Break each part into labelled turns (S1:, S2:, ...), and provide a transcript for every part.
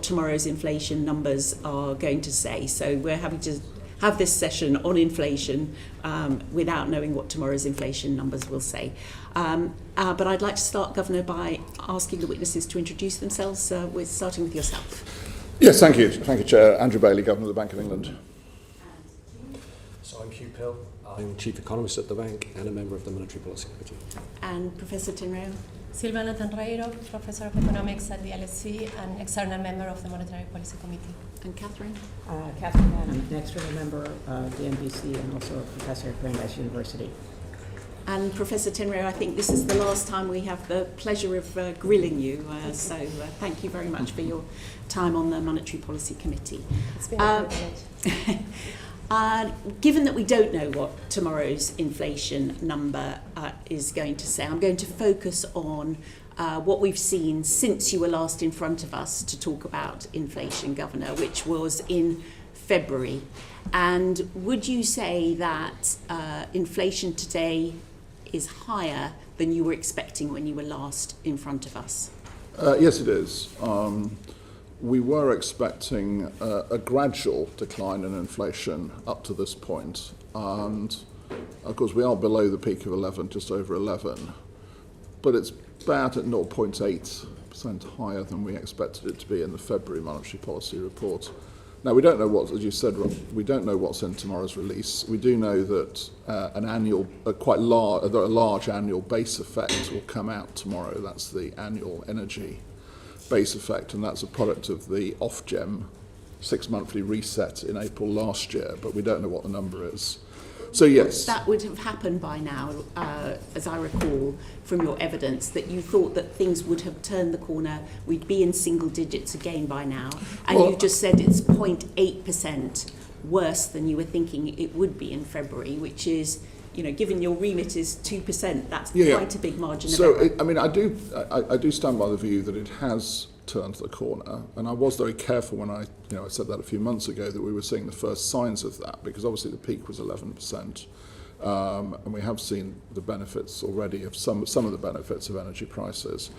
S1: tomorrow's inflation numbers are going to say. So we're happy to have this session on inflation without knowing what tomorrow's inflation numbers will say. But I'd like to start, Governor, by asking the witnesses to introduce themselves, starting with yourself.
S2: Yes, thank you. Thank you, Chair. Andrew Bailey, Governor of the Bank of England.
S3: So I'm Hugh Pill. I'm Chief Economist at the bank and a member of the Monetary Policy Committee.
S1: And Professor Tinreo?
S4: Silvana Tanreiro, Professor of Economics at the LSE and external member of the Monetary Policy Committee.
S1: And Catherine?
S5: Catherine Mann, I'm an external member of the NBC and also a professor at Brandeis University.
S1: And Professor Tinreo, I think this is the last time we have the pleasure of grilling you, so thank you very much for your time on the Monetary Policy Committee.
S4: It's been a privilege.
S1: Given that we don't know what tomorrow's inflation number is going to say, I'm going to focus on what we've seen since you were last in front of us to talk about inflation, Governor, which was in February. And would you say that inflation today is higher than you were expecting when you were last in front of us?
S2: Yes, it is. We were expecting a gradual decline in inflation up to this point, and of course we are below the peak of 11, just over 11, but it's about at 0.8% higher than we expected it to be in the February Monetary Policy Report. Now, we don't know what, as you said, we don't know what's in tomorrow's release. We do know that a large annual base effect will come out tomorrow. That's the annual energy base effect, and that's a product of the Ofgem 6-monthly reset in April last year, but we don't know what the number is. So yes.
S1: That would have happened by now, as I recall from your evidence, that you thought that things would have turned the corner, we'd be in single digits again by now, and you just said it's 0.8% worse than you were thinking it would be in February, which is, you know, given your remit is 2%, that's quite a big margin of error.
S2: I do stand by the view that it has turned the corner, and I was very careful when I said that a few months ago that we were seeing the first signs of that, because obviously the peak was 11%, and we have seen the benefits already of some of the benefits of energy prices,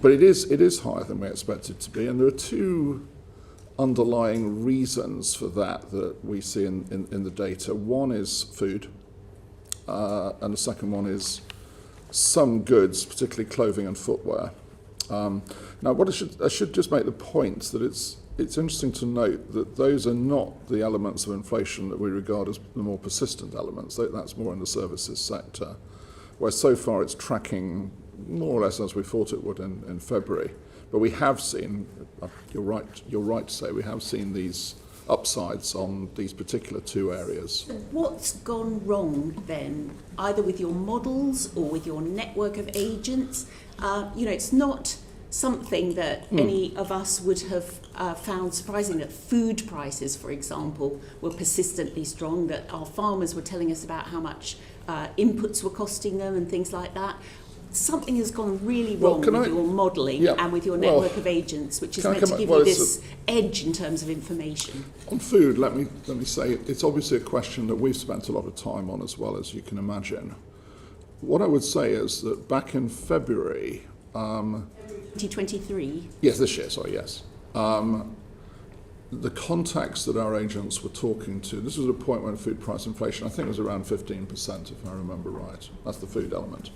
S2: but it is higher than we expected to be, and there are two underlying reasons for that we see in the data. One is food. And the second one is some goods, particularly clothing and footwear. Now, I should just make the point that it's interesting to note that those are not the elements of inflation that we regard as the more persistent elements. That's more in the services sector, where so far it's tracking more or less as we thought it would in February. But we have seen, you're right to say, we have seen these upsides on these particular two areas.
S1: What's gone wrong then, either with your models or with your network of agents? It's not something that any of us would have found surprising, that food prices, for example, were persistently strong, that our farmers were telling us about how much inputs were costing them and things like that. Something has gone really wrong with your modelling and with your network of agents, which is meant to give you this edge in terms of information.
S2: On food, let me say, it's obviously a question that we've spent a lot of time on as well, as you can imagine. What I would say is that back in February...
S1: 2023?
S2: Yes, this year, sorry, yes. The contacts that our agents were talking to, this was a point when food price inflation, I think, was around 15%, if I remember right. That's the food element.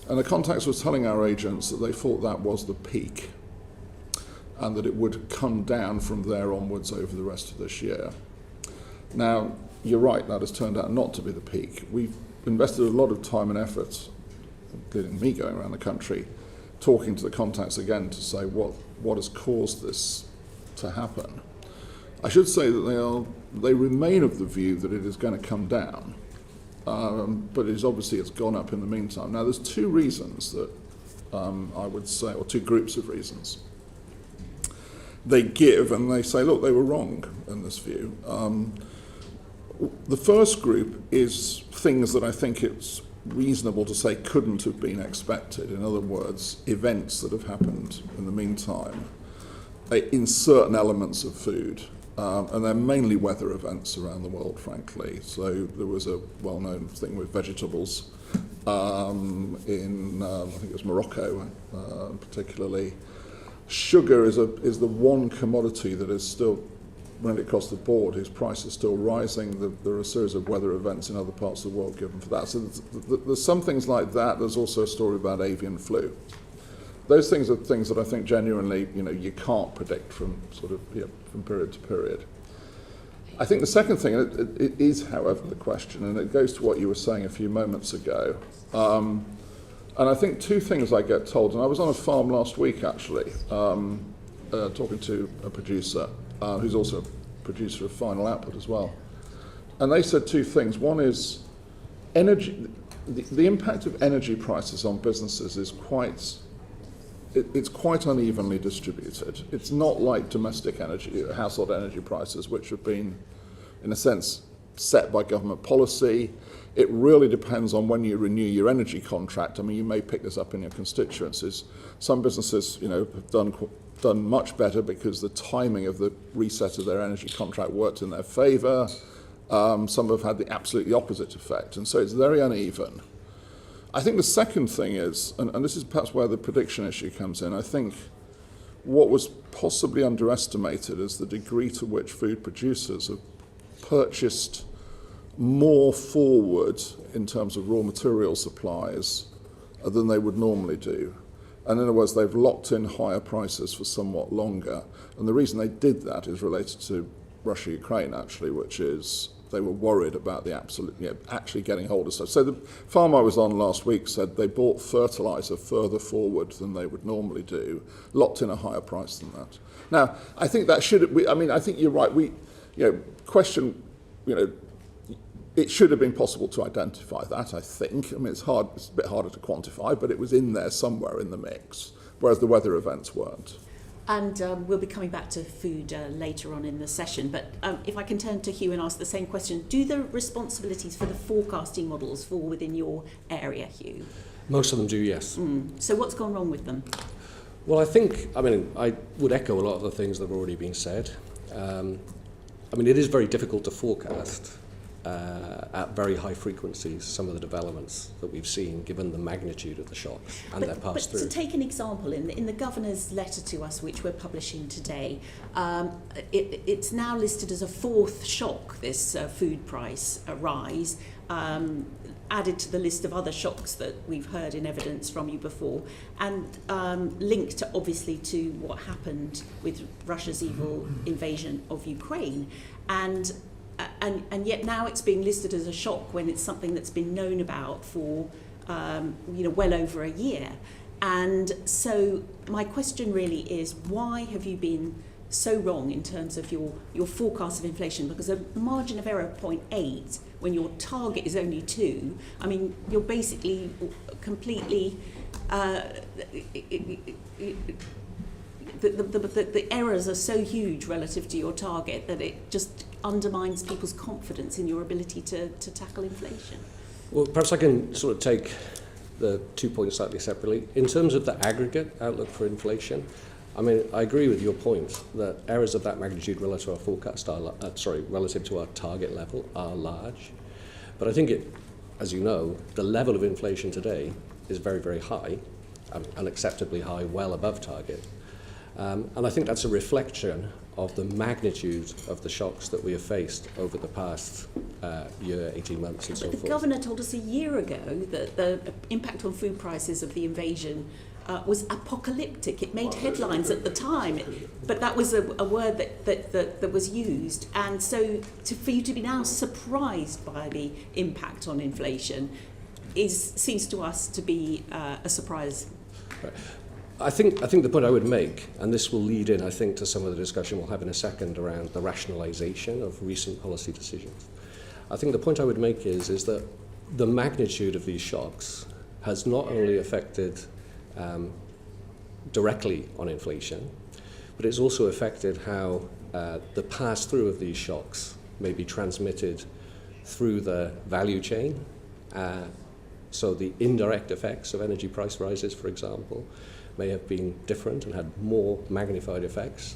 S2: And the contacts were telling our agents that they thought that was the peak and that it would come down from there onwards over the rest of this year. Now, you're right, that has turned out not to be the peak. We've invested a lot of time and effort, including me going around the country, talking to the contacts again to say what has caused this to happen. I should say that they remain of the view that it is going to come down. But it's gone up in the meantime. Now, there's two reasons that I would say, or two groups of reasons. They give and they say, look, they were wrong in this view. The first group is things that I think it's reasonable to say couldn't have been expected. In other words, events that have happened in the meantime in certain elements of food. And they're mainly weather events around the world, frankly. So there was a well-known thing with vegetables in, I think it was Morocco particularly. sugar is the one commodity that is still, when it across the board, whose price is still rising. There are a series of weather events in other parts of the world given for that. So there's some things like that. There's also a story about avian flu. Those things are things that I think genuinely, you can't predict from from period to period. I think the second thing, it is, however, the question, and it goes to what you were saying a few moments ago. And I think two things I get told, and I was on a farm last week actually, talking to a producer who's also a producer of final output as well. And they said two things. One is energy. The impact of energy prices on businesses is quite unevenly distributed. It's not like domestic energy, household energy prices, which have been, in a sense, set by government policy. It really depends on when you renew your energy contract. I mean, you may pick this up in your constituencies. Some businesses, have done much better because the timing of the reset of their energy contract worked in their favour. Some have had the absolutely opposite effect, and so it's very uneven. I think the second thing is, and this is perhaps where the prediction issue comes in, I think what was possibly underestimated is the degree to which food producers have purchased more forward in terms of raw material supplies than they would normally do. And in other words, they've locked in higher prices for somewhat longer. And the reason they did that is related to Russia-Ukraine, actually, which is they were worried about the actually getting hold of stuff. So the farm I was on last week said they bought fertiliser further forward than they would normally do, locked in a higher price than that. Now, I think that I think you're right. It should have been possible to identify that, I think. I mean, it's a bit harder to quantify, but it was in there somewhere in the mix, whereas the weather events weren't.
S1: And we'll be coming back to food later on in the session. But if I can turn to Hugh and ask the same question, do the responsibilities for the forecasting models fall within your area, Hugh?
S3: Most of them do, yes.
S1: So what's gone wrong with them?
S3: Well, I would echo a lot of the things that have already been said. It is very difficult to forecast at very high frequencies some of the developments that we've seen, given the magnitude of the shocks and their pass-through.
S1: But to take an example, in the Governor's letter to us, which we're publishing today, it's now listed as a fourth shock, this food price rise, added to the list of other shocks that we've heard in evidence from you before, and linked obviously to what happened with Russia's evil invasion of Ukraine. And yet now it's being listed as a shock when it's something that's been known about for well over a year. And so my question really is, why have you been so wrong in terms of your forecast of inflation? Because a margin of error of 0.8 when your target is only 2, I mean, you're basically completely the errors are so huge relative to your target that it just undermines people's confidence in your ability to tackle inflation.
S3: Well, perhaps I can sort of take the 2 points slightly separately. In terms of the aggregate outlook for inflation, I agree with your point that errors of that magnitude relative to our forecast relative to our target level are large. But I think as you know, the level of inflation today is very, very high, unacceptably high, well above target. And I think that's a reflection of the magnitude of the shocks that we have faced over the past year, 18 months and so forth.
S1: But the Governor told us a year ago that the impact on food prices of the invasion was apocalyptic. It made headlines at the time, but that was a word that was used. And so for you to be now surprised by the impact on inflation seems to us to be a surprise.
S3: Right. I think the point I would make, and this will lead in, I think, to some of the discussion we'll have in a second around the rationalisation of recent policy decisions. I think the point I would make is that the magnitude of these shocks has not only affected directly on inflation, but it's also affected how the pass-through of these shocks may be transmitted through the value chain. So the indirect effects of energy price rises, for example, may have been different and had more magnified effects.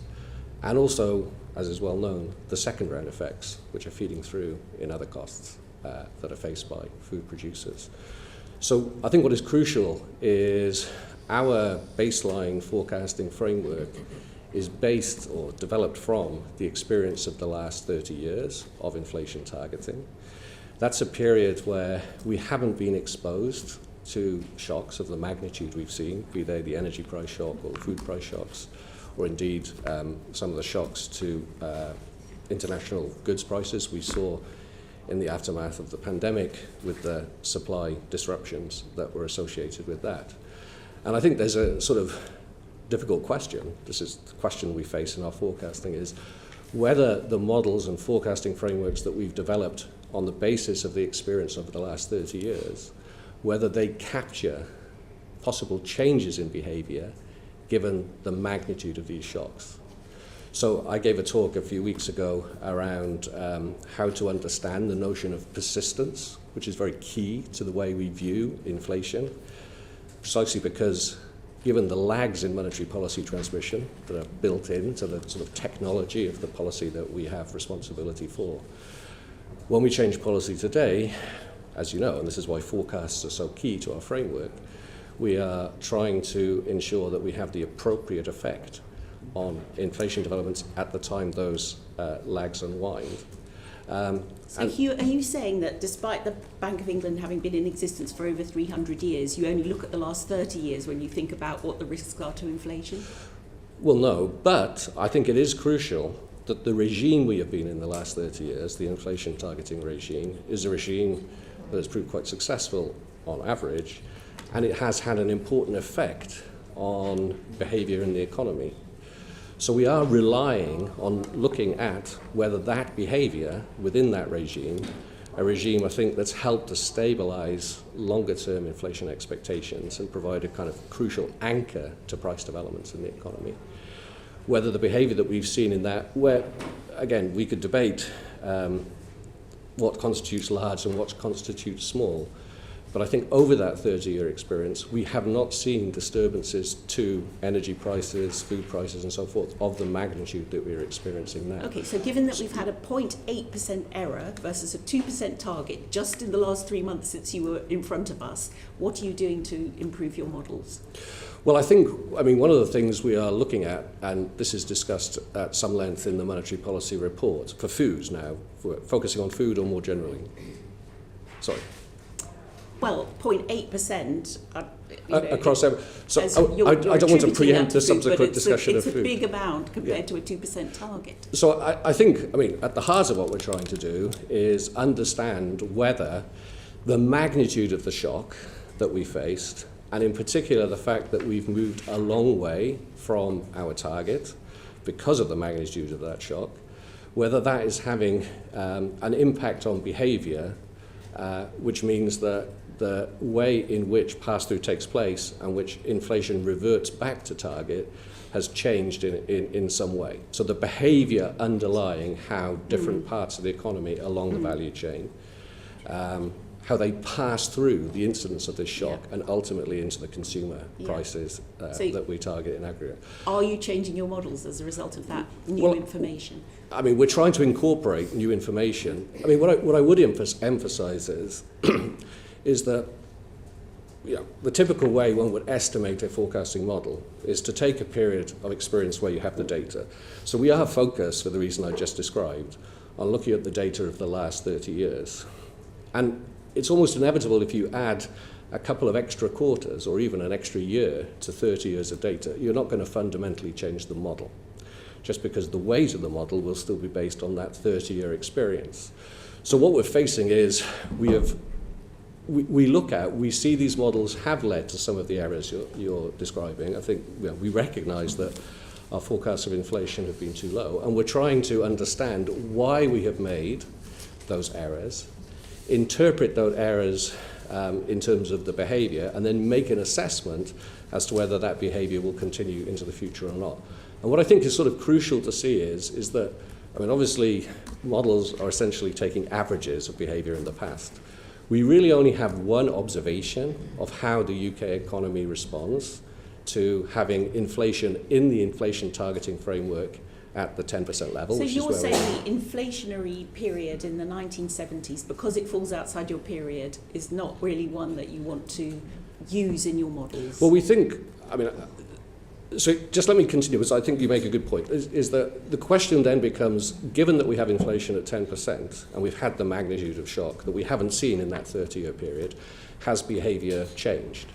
S3: And also, as is well known, the second round effects, which are feeding through in other costs that are faced by food producers. So I think what is crucial is our baseline forecasting framework is based or developed from the experience of the last 30 years of inflation targeting. That's a period where we haven't been exposed to shocks of the magnitude we've seen, be they the energy price shock or food price shocks, or indeed some of the shocks to international goods prices we saw in the aftermath of the pandemic with the supply disruptions that were associated with that. And I think there's a sort of difficult question, this is the question we face in our forecasting, is whether the models and forecasting frameworks that we've developed on the basis of the experience over the last 30 years, whether they capture possible changes in behavior given the magnitude of these shocks. So I gave a talk a few weeks ago around how to understand the notion of persistence, which is very key to the way we view inflation, precisely because given the lags in monetary policy transmission that are built into the sort of technology of the policy that we have responsibility for, when we change policy today, as you know, and this is why forecasts are so key to our framework, we are trying to ensure that we have the appropriate effect on inflation developments at the time those lags unwind.
S1: So Hugh, are you saying that despite the Bank of England having been in existence for over 300 years, you only look at the last 30 years when you think about what the risks are to inflation?
S3: Well, no, but I think it is crucial that the regime we have been in the last 30 years, the inflation targeting regime, is a regime that has proved quite successful on average, and it has had an important effect on behavior in the economy. So we are relying on looking at whether that behavior within that regime, a regime I think that's helped to stabilize longer term inflation expectations and provide a kind of crucial anchor to price developments in the economy, whether the behavior that we've seen in that, where again we could debate what constitutes large and what constitutes small, but I think over that 30-year experience, we have not seen disturbances to energy prices, food prices, and so forth of the magnitude that we're experiencing now.
S1: Okay, so given that we've had a 0.8% error versus a 2% target just in the last 3 months since you were in front of us, what are you doing to improve your models?
S3: Well, I mean, one of the things we are looking at, and this is discussed at some length in the monetary policy report, for foods now, focusing on food or more generally. Sorry.
S1: Well, 0.8%.
S3: Across every, so I don't want to preempt the subsequent discussion of food.
S1: It's a big amount compared to a 2% target.
S3: So I think, I mean, at the heart of what we're trying to do is understand whether the magnitude of the shock that we faced, and in particular the fact that we've moved a long way from our target because of the magnitude of that shock, whether that is having an impact on behavior, which means that the way in which pass-through takes place and which inflation reverts back to target has changed in some way. So the behavior underlying how different parts of the economy along the value chain, how they pass through the incidence of this shock and ultimately into the consumer prices that we target in aggregate.
S1: Are you changing your models as a result of that new information?
S3: I mean, we're trying to incorporate new information. I mean, what I would emphasize is that the typical way one would estimate a forecasting model is to take a period of experience where you have the data. So we are focused, for the reason I just described, on looking at the data of the last 30 years. And it's almost inevitable if you add a couple of extra quarters or even an extra year to 30 years of data, you're not going to fundamentally change the model, just because the weight of the model will still be based on that 30-year experience. So what we're facing is we see these models have led to some of the errors you're describing. I think we recognize that our forecasts of inflation have been too low, and we're trying to understand why we have made those errors, interpret those errors in terms of the behavior, and then make an assessment as to whether that behavior will continue into the future or not. And what I think is sort of crucial to see is that, I mean, obviously models are essentially taking averages of behavior in the past. We really only have one observation of how the UK economy responds to having inflation in the inflation targeting framework at the 10% level.
S1: So
S3: which
S1: you're
S3: is where
S1: saying the inflationary period in the 1970s, because it falls outside your period, is not really one that you want to use in your models?
S3: Well, we think, so just let me continue, because I think you make a good point, is that the question then becomes, given that we have inflation at 10%, and we've had the magnitude of shock that we haven't seen in that 30-year period, has behaviour changed?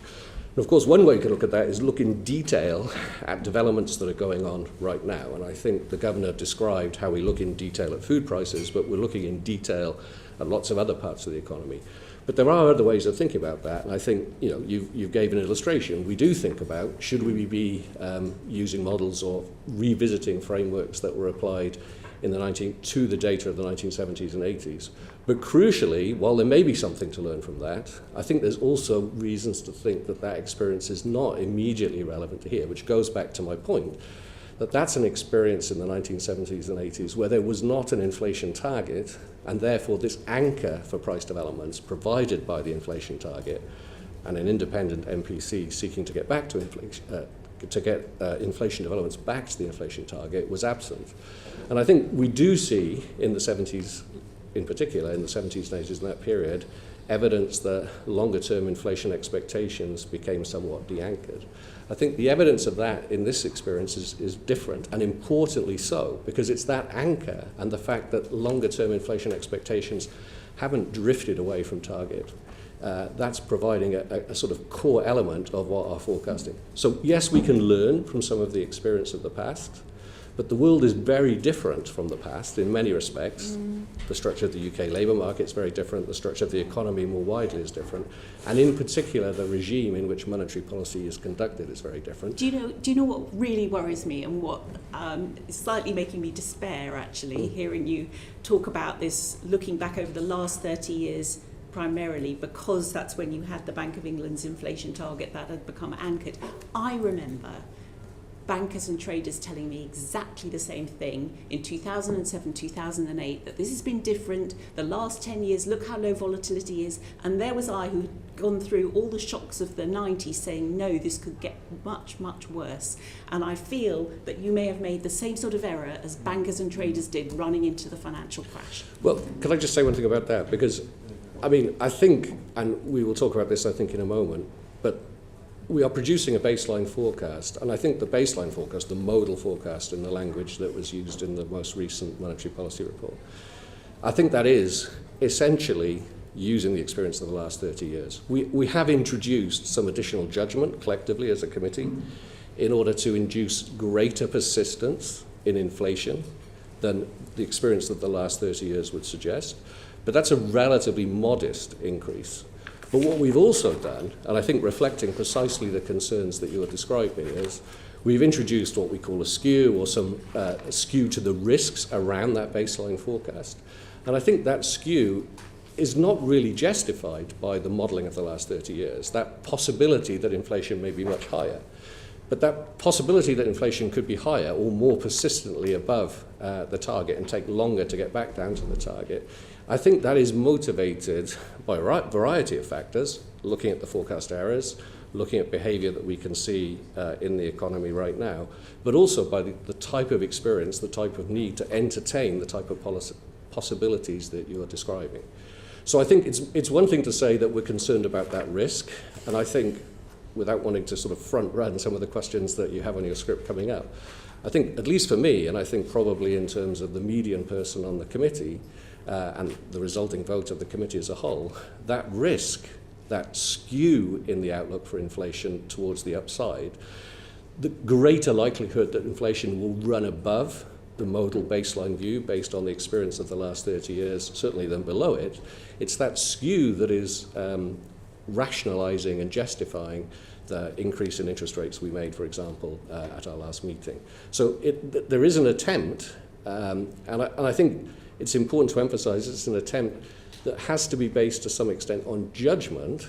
S3: And of course, one way you can look at that is look in detail at developments that are going on right now. And I think the Governor described how we look in detail at food prices, but we're looking in detail at lots of other parts of the economy. But there are other ways of thinking about that, and I think you gave an illustration. We do think about, should we be using models or revisiting frameworks that were applied in to the data of the 1970s and 80s. But crucially, while there may be something to learn from that, I think there's also reasons to think that that experience is not immediately relevant to here, which goes back to my point, that that's an experience in the 1970s and 80s where there was not an inflation target, and therefore this anchor for price developments provided by the inflation target and an independent MPC seeking to get back to inflation, inflation developments back to the inflation target was absent. And I think we do see in the 70s, in particular in the 70s and 80s in that period, evidence that longer term inflation expectations became somewhat de-anchored. I think the evidence of that in this experience is different, and importantly so, because it's that anchor and the fact that longer term inflation expectations haven't drifted away from target. That's providing a sort of core element of what our forecasting. So yes, we can learn from some of the experience of the past, but the world is very different from the past in many respects. The structure of the UK labour market is very different. The structure of the economy more widely is different. And in particular, the regime in which monetary policy is conducted is very different.
S1: Do you know what really worries me and what is slightly making me despair, actually, hearing you talk about this, looking back over the last 30 years, primarily because that's when you had the Bank of England's inflation target that had become anchored. I remember bankers and traders telling me exactly the same thing in 2007, 2008, that this has been different. The last 10 years, look how low volatility is. And there was I who had gone through all the shocks of the 90s saying, no, this could get much, much worse. And I feel that you may have made the same sort of error as bankers and traders did running into the financial crash.
S3: Well, can I just say one thing about that? Because, I think, and we will talk about this, I think, in a moment, but we are producing a baseline forecast, and I think the baseline forecast, the modal forecast in the language that was used in the most recent monetary policy report, I think that is essentially using the experience of the last 30 years. We have introduced some additional judgment collectively as a committee in order to induce greater persistence in inflation than the experience of the last 30 years would suggest, but that's a relatively modest increase. But what we've also done, and I think reflecting precisely the concerns that you're describing, is we've introduced what we call a skew, or some skew to the risks around that baseline forecast. And I think that skew is not really justified by the modelling of the last 30 years, that possibility that inflation may be much higher. But that possibility that inflation could be higher or more persistently above the target and take longer to get back down to the target, I think that is motivated by a variety of factors, looking at the forecast errors, looking at behaviour that we can see in the economy right now, but also by the type of experience, the type of need to entertain the type of possibilities that you are describing. So I think it's one thing to say that we're concerned about that risk, and I think, without wanting to sort of front run some of the questions that you have on your script coming up, I think, at least for me, and I think probably in terms of the median person on the committee, and the resulting vote of the committee as a whole, that risk, that skew in the outlook for inflation towards the upside, the greater likelihood that inflation will run above the modal baseline view based on the experience of the last 30 years, certainly than below it, it's that skew that is rationalising and justifying the increase in interest rates we made, for example, at our last meeting. So there is an attempt, and I think it's important to emphasize it's an attempt that has to be based to some extent on judgment,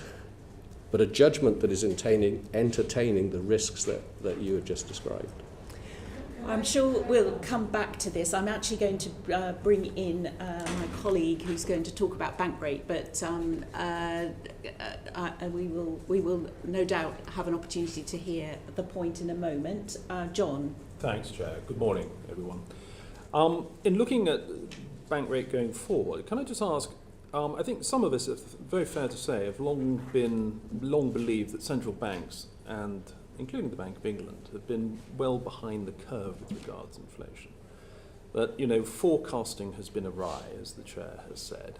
S3: but a judgment that is entertaining the risks that you have just described.
S1: I'm sure we'll come back to this. I'm actually going to bring in my colleague who's going to talk about bank rate, but we will no doubt have an opportunity to hear the point in a moment. John.
S6: Thanks, Chair. Good morning, everyone. In looking at bank rate going forward, can I just ask, I think some of us, it's very fair to say, have long believed that central banks, and including the Bank of England, have been well behind the curve with regards to inflation. But, forecasting has been awry, as the chair has said.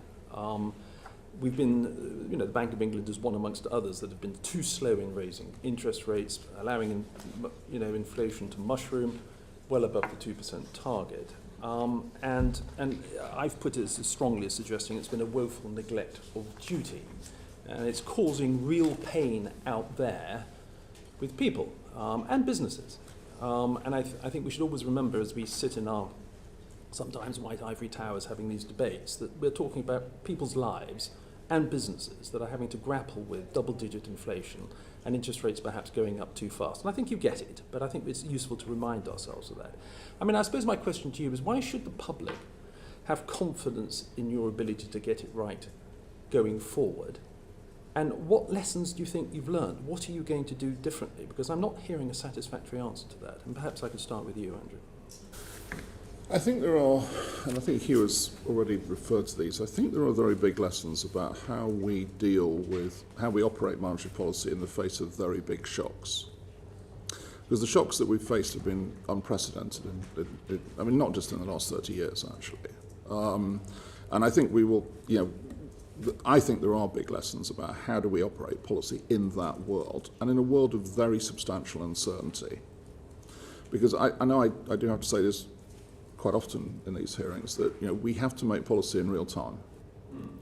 S6: We've been, the Bank of England is one amongst others that have been too slow in raising interest rates, allowing, inflation to mushroom well above the 2% target. And I've put it as strongly as suggesting it's been a woeful neglect of duty. And it's causing real pain out there with people and businesses. And I think we should always remember, as we sit in our sometimes white ivory towers having these debates, that we're talking about people's lives and businesses that are having to grapple with double-digit inflation and interest rates perhaps going up too fast. And I think you get it, but I think it's useful to remind ourselves of that. I suppose my question to you is, why should the public have confidence in your ability to get it right going forward? And what lessons do you think you've learned? What are you going to do differently? Because I'm not hearing a satisfactory answer to that. And perhaps I could start with you, Andrew.
S2: I think there are, and I think Hugh has already referred to these, I think there are very big lessons about how we operate monetary policy in the face of very big shocks. Because the shocks that we've faced have been unprecedented, not just in the last 30 years, actually. And I think we will, I think there are big lessons about how do we operate policy in that world, and in a world of very substantial uncertainty. Because I know I do have to say this quite often in these hearings, that we have to make policy in real time.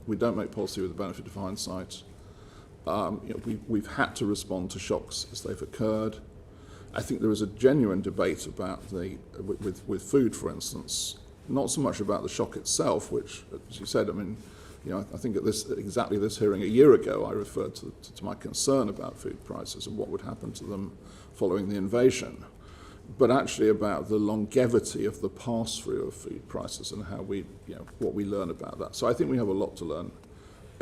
S2: We don't make policy with the benefit of hindsight. We've had to respond to shocks as they've occurred. I think there is a genuine debate about with food, for instance, not so much about the shock itself, which, as you said, I think at exactly this hearing a year ago, I referred to my concern about food prices and what would happen to them following the invasion, but actually about the longevity of the pass-through of food prices and how what we learn about that. So I think we have a lot to learn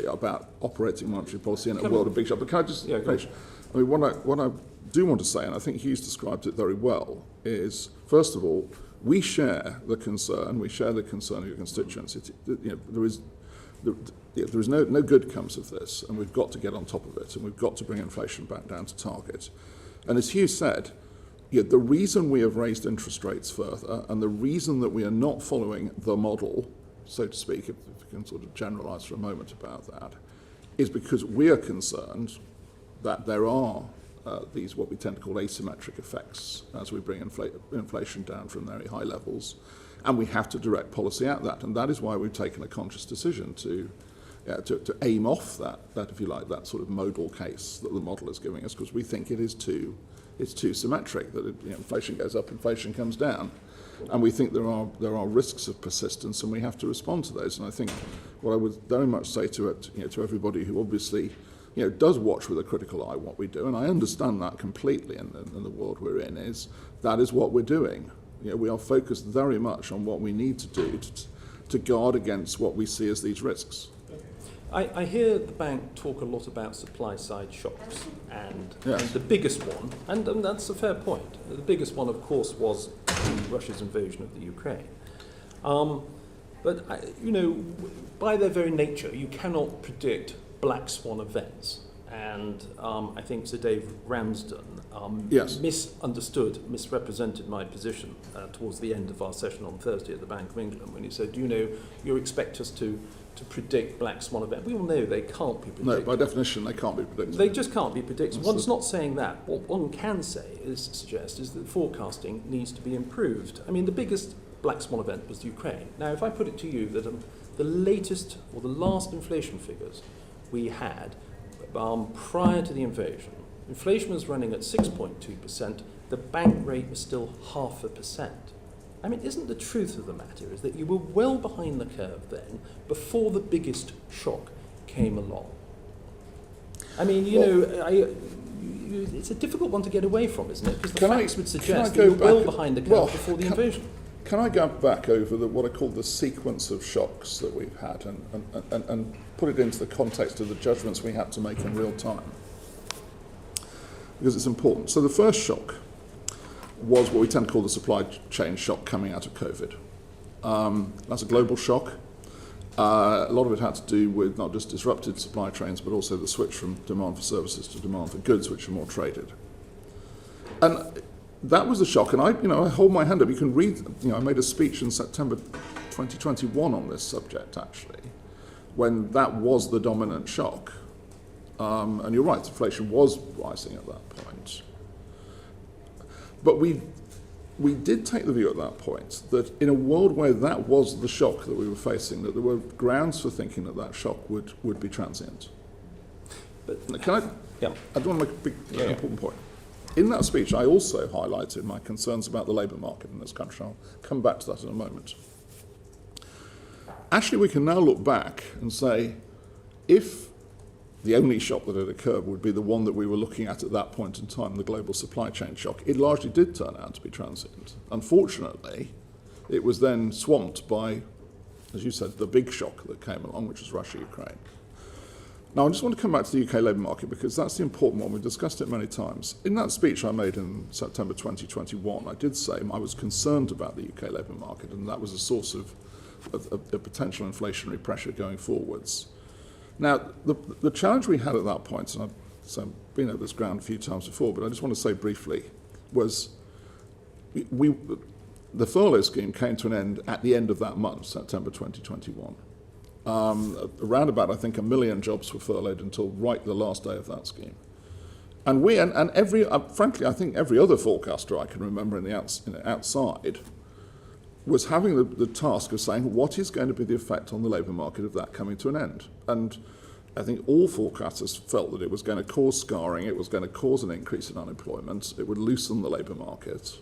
S2: about operating monetary policy in a world of big shocks. But can I just finish? What I do want to say, and I think Hugh's described it very well, is, first of all, we share the concern of your constituents. There is no good comes of this, and we've got to get on top of it, and we've got to bring inflation back down to target. And as Hugh said, the reason we have raised interest rates further, and the reason that we are not following the model, so to speak, if we can sort of generalise for a moment about that, is because we are concerned that there are these what we tend to call asymmetric effects as we bring inflation down from very high levels, and we have to direct policy at that. And that is why we've taken a conscious decision to aim off that, if you like, that sort of modal case that the model is giving us, because we think it is too symmetric, that inflation goes up, inflation comes down. And we think there are risks of persistence, and we have to respond to those. And I think what I would very much say to everybody who obviously does watch with a critical eye what we do, and I understand that completely in the world we're in, is that is what we're doing. We are focused very much on what we need to do to guard against what we see as these risks.
S6: I hear the bank talk a lot about supply-side shocks, and the biggest one, and that's a fair point, the biggest one, of course, was Russia's invasion of the Ukraine. But, by their very nature, you cannot predict black swan events. And I think Sir Dave Ramsden misrepresented my position towards the end of our session on Thursday at the Bank of England when he said, you expect us to predict black swan events. We all know they can't be predicted.
S2: No, by definition, they can't be predicted.
S6: They just can't be predicted. One's not saying that. What one can suggest is that forecasting needs to be improved. The biggest black swan event was Ukraine. Now, if I put it to you that the latest or the last inflation figures we had prior to the invasion, inflation was running at 6.2%, the bank rate was still 0.5%. Isn't the truth of the matter is that you were well behind the curve then, before the biggest shock came along? It's a difficult one to get away from, isn't it? Because the facts would suggest that you were well behind the curve before the invasion.
S2: Can I go back over what I call the sequence of shocks that we've had and put it into the context of the judgments we had to make in real time? Because it's important. So the first shock was what we tend to call the supply chain shock coming out of COVID. That's a global shock. A lot of it had to do with not just disrupted supply chains, but also the switch from demand for services to demand for goods, which are more traded. And that was a shock. And I hold my hand up. You can read, I made a speech in September 2021 on this subject, actually, when that was the dominant shock. And you're right, inflation was rising at that point. But we did take the view at that point that in a world where that was the shock that we were facing, that there were grounds for thinking that that shock would be transient. But can I?
S6: Yeah.
S2: I do want to make a big, important point. In that speech, I also highlighted my concerns about the labour market in this country. I'll come back to that in a moment. Actually, we can now look back and say, if the only shock that had occurred would be the one that we were looking at that point in time, the global supply chain shock, it largely did turn out to be transient. Unfortunately, it was then swamped by, as you said, the big shock that came along, which was Russia-Ukraine. Now, I just want to come back to the UK labour market because that's the important one. We've discussed it many times. In that speech I made in September 2021, I did say I was concerned about the UK labour market, and that was a source of potential inflationary pressure going forwards. Now, the challenge we had at that point, and I've been over this ground a few times before, but I just want to say briefly, was the furlough scheme came to an end at the end of that month, September 2021. Around about, I think, 1 million jobs were furloughed until right the last day of that scheme. And every, frankly, I think every other forecaster I can remember outside was having the task of saying, what is going to be the effect on the labour market of that coming to an end? And I think all forecasters felt that it was going to cause scarring, it was going to cause an increase in unemployment, it would loosen the labour market,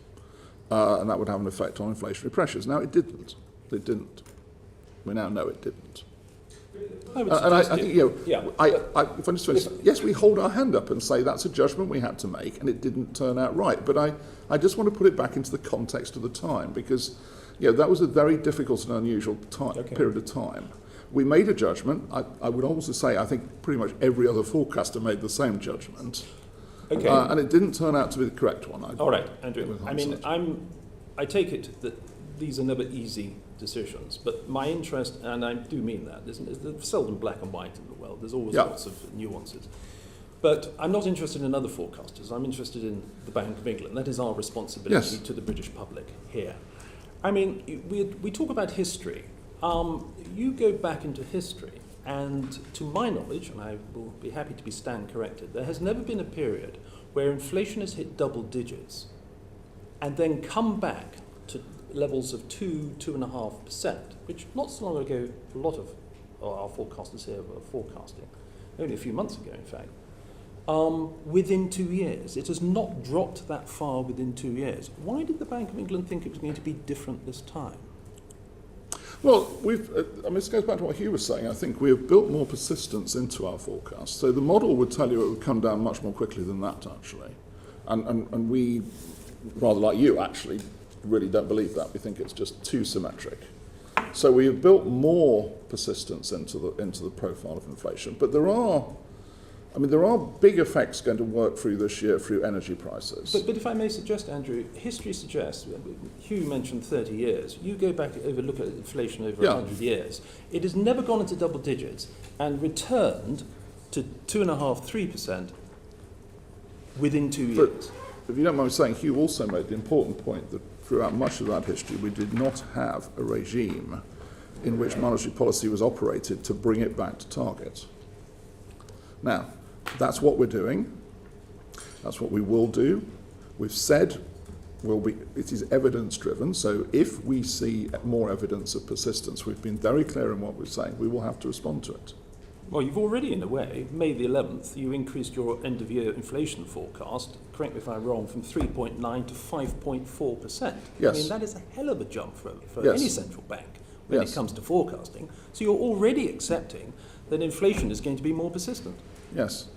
S2: and that would have an effect on inflationary pressures. Now, it didn't. It didn't. We now know it didn't. I think, if I just finish, yes, we hold our hand up and say that's a judgment we had to make, and it didn't turn out right. But I just want to put it back into the context of the time, because that was a very difficult and unusual period of time. We made a judgment. I would also say I think pretty much every other forecaster made the same judgment.
S6: Okay.
S2: And it didn't turn out to be the correct one.
S6: All right, Andrew. I take it that these are never easy decisions, but my interest, and I do mean that, there's seldom black and white in the world. There's always lots of nuances. But I'm not interested in other forecasters. I'm interested in the Bank of England. That is our responsibility to the British public here. I mean, we talk about history. You go back into history, and to my knowledge, and I will be happy to be stand corrected, there has never been a period where inflation has hit double digits and then come back to levels of 2.5%, which not so long ago a lot of our forecasters here were forecasting, only a few months ago in fact, within 2 years. It has not dropped that far within 2 years. Why did the Bank of England think it was going to be different this time?
S2: Well, this goes back to what Hugh was saying. I think we have built more persistence into our forecast. So the model would tell you it would come down much more quickly than that, actually. And we, rather like you, actually, really don't believe that. We think it's just too symmetric. So we have built more persistence into the profile of inflation. But there are big effects going to work through this year through energy prices.
S6: But if I may suggest, Andrew, history suggests, Hugh mentioned 30 years, you go back and look at inflation over 100 years, it has never gone into double digits and returned to 2.5–3% within 2 years.
S2: But if you don't mind me saying, Hugh also made the important point that throughout much of that history we did not have a regime in which monetary policy was operated to bring it back to target. Now, that's what we're doing. That's what we will do. We've said it is evidence-driven, so if we see more evidence of persistence, we've been very clear in what we're saying, we will have to respond to it.
S6: Well, you've already, in a way, May the 11th, you increased your end-of-year inflation forecast, correct me if I'm wrong, from 3.9 to 5.4%.
S2: Yes.
S6: I mean, that is a hell of a jump for any central bank when it comes to forecasting. So you're already accepting that inflation is going to be more persistent.
S2: Yes.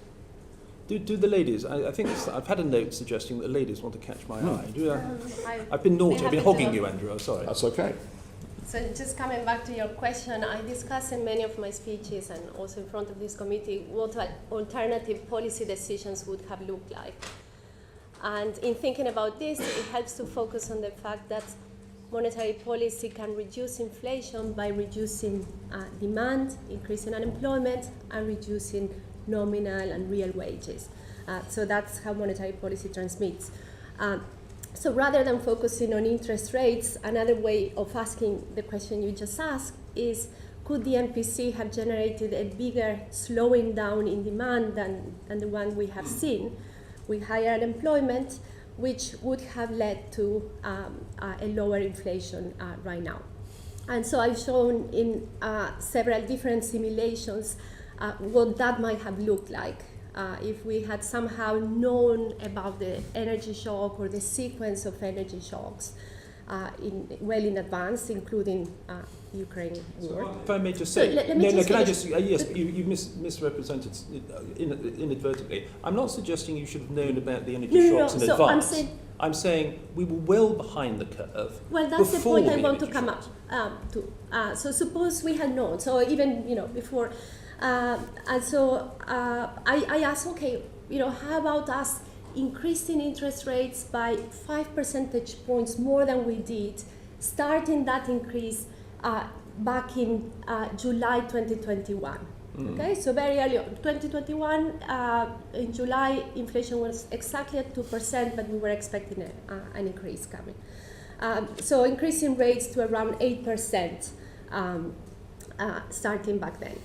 S6: Do the ladies, I think I've had a note suggesting that the ladies want to catch my eye. I've been naughty, I've been hogging you, Andrew, I'm sorry.
S2: That's okay.
S4: So just coming back to your question, I discussed in many of my speeches and also in front of this committee what alternative policy decisions would have looked like. And in thinking about this, it helps to focus on the fact that monetary policy can reduce inflation by reducing demand, increasing unemployment, and reducing nominal and real wages. So that's how monetary policy transmits. So rather than focusing on interest rates, another way of asking the question you just asked is, could the MPC have generated a bigger slowing down in demand than the one we have seen, with higher unemployment, which would have led to a lower inflation right now? And so I've shown in several different simulations what that might have looked like if we had somehow known about the energy shock or the sequence of energy shocks well in advance, including Ukraine war.
S6: So if I may just
S4: So
S6: say,
S4: let me just
S6: can I
S4: finish.
S6: just, yes, you misrepresented inadvertently. I'm not suggesting you should have known about the energy shocks in
S4: So
S6: advance. I'm saying we were well behind the curve.
S4: Well, that's the
S6: before
S4: point I
S6: the
S4: want to
S6: energy
S4: come
S6: shocks.
S4: up to. So suppose we had known, so even before, and so I asked, okay, how about us increasing interest rates by 5 percentage points more than we did, starting that increase back in July 2021. Okay, so very early on, 2021, in July, inflation was exactly at 2%, but we were expecting an increase coming. So increasing rates to around 8% starting back then,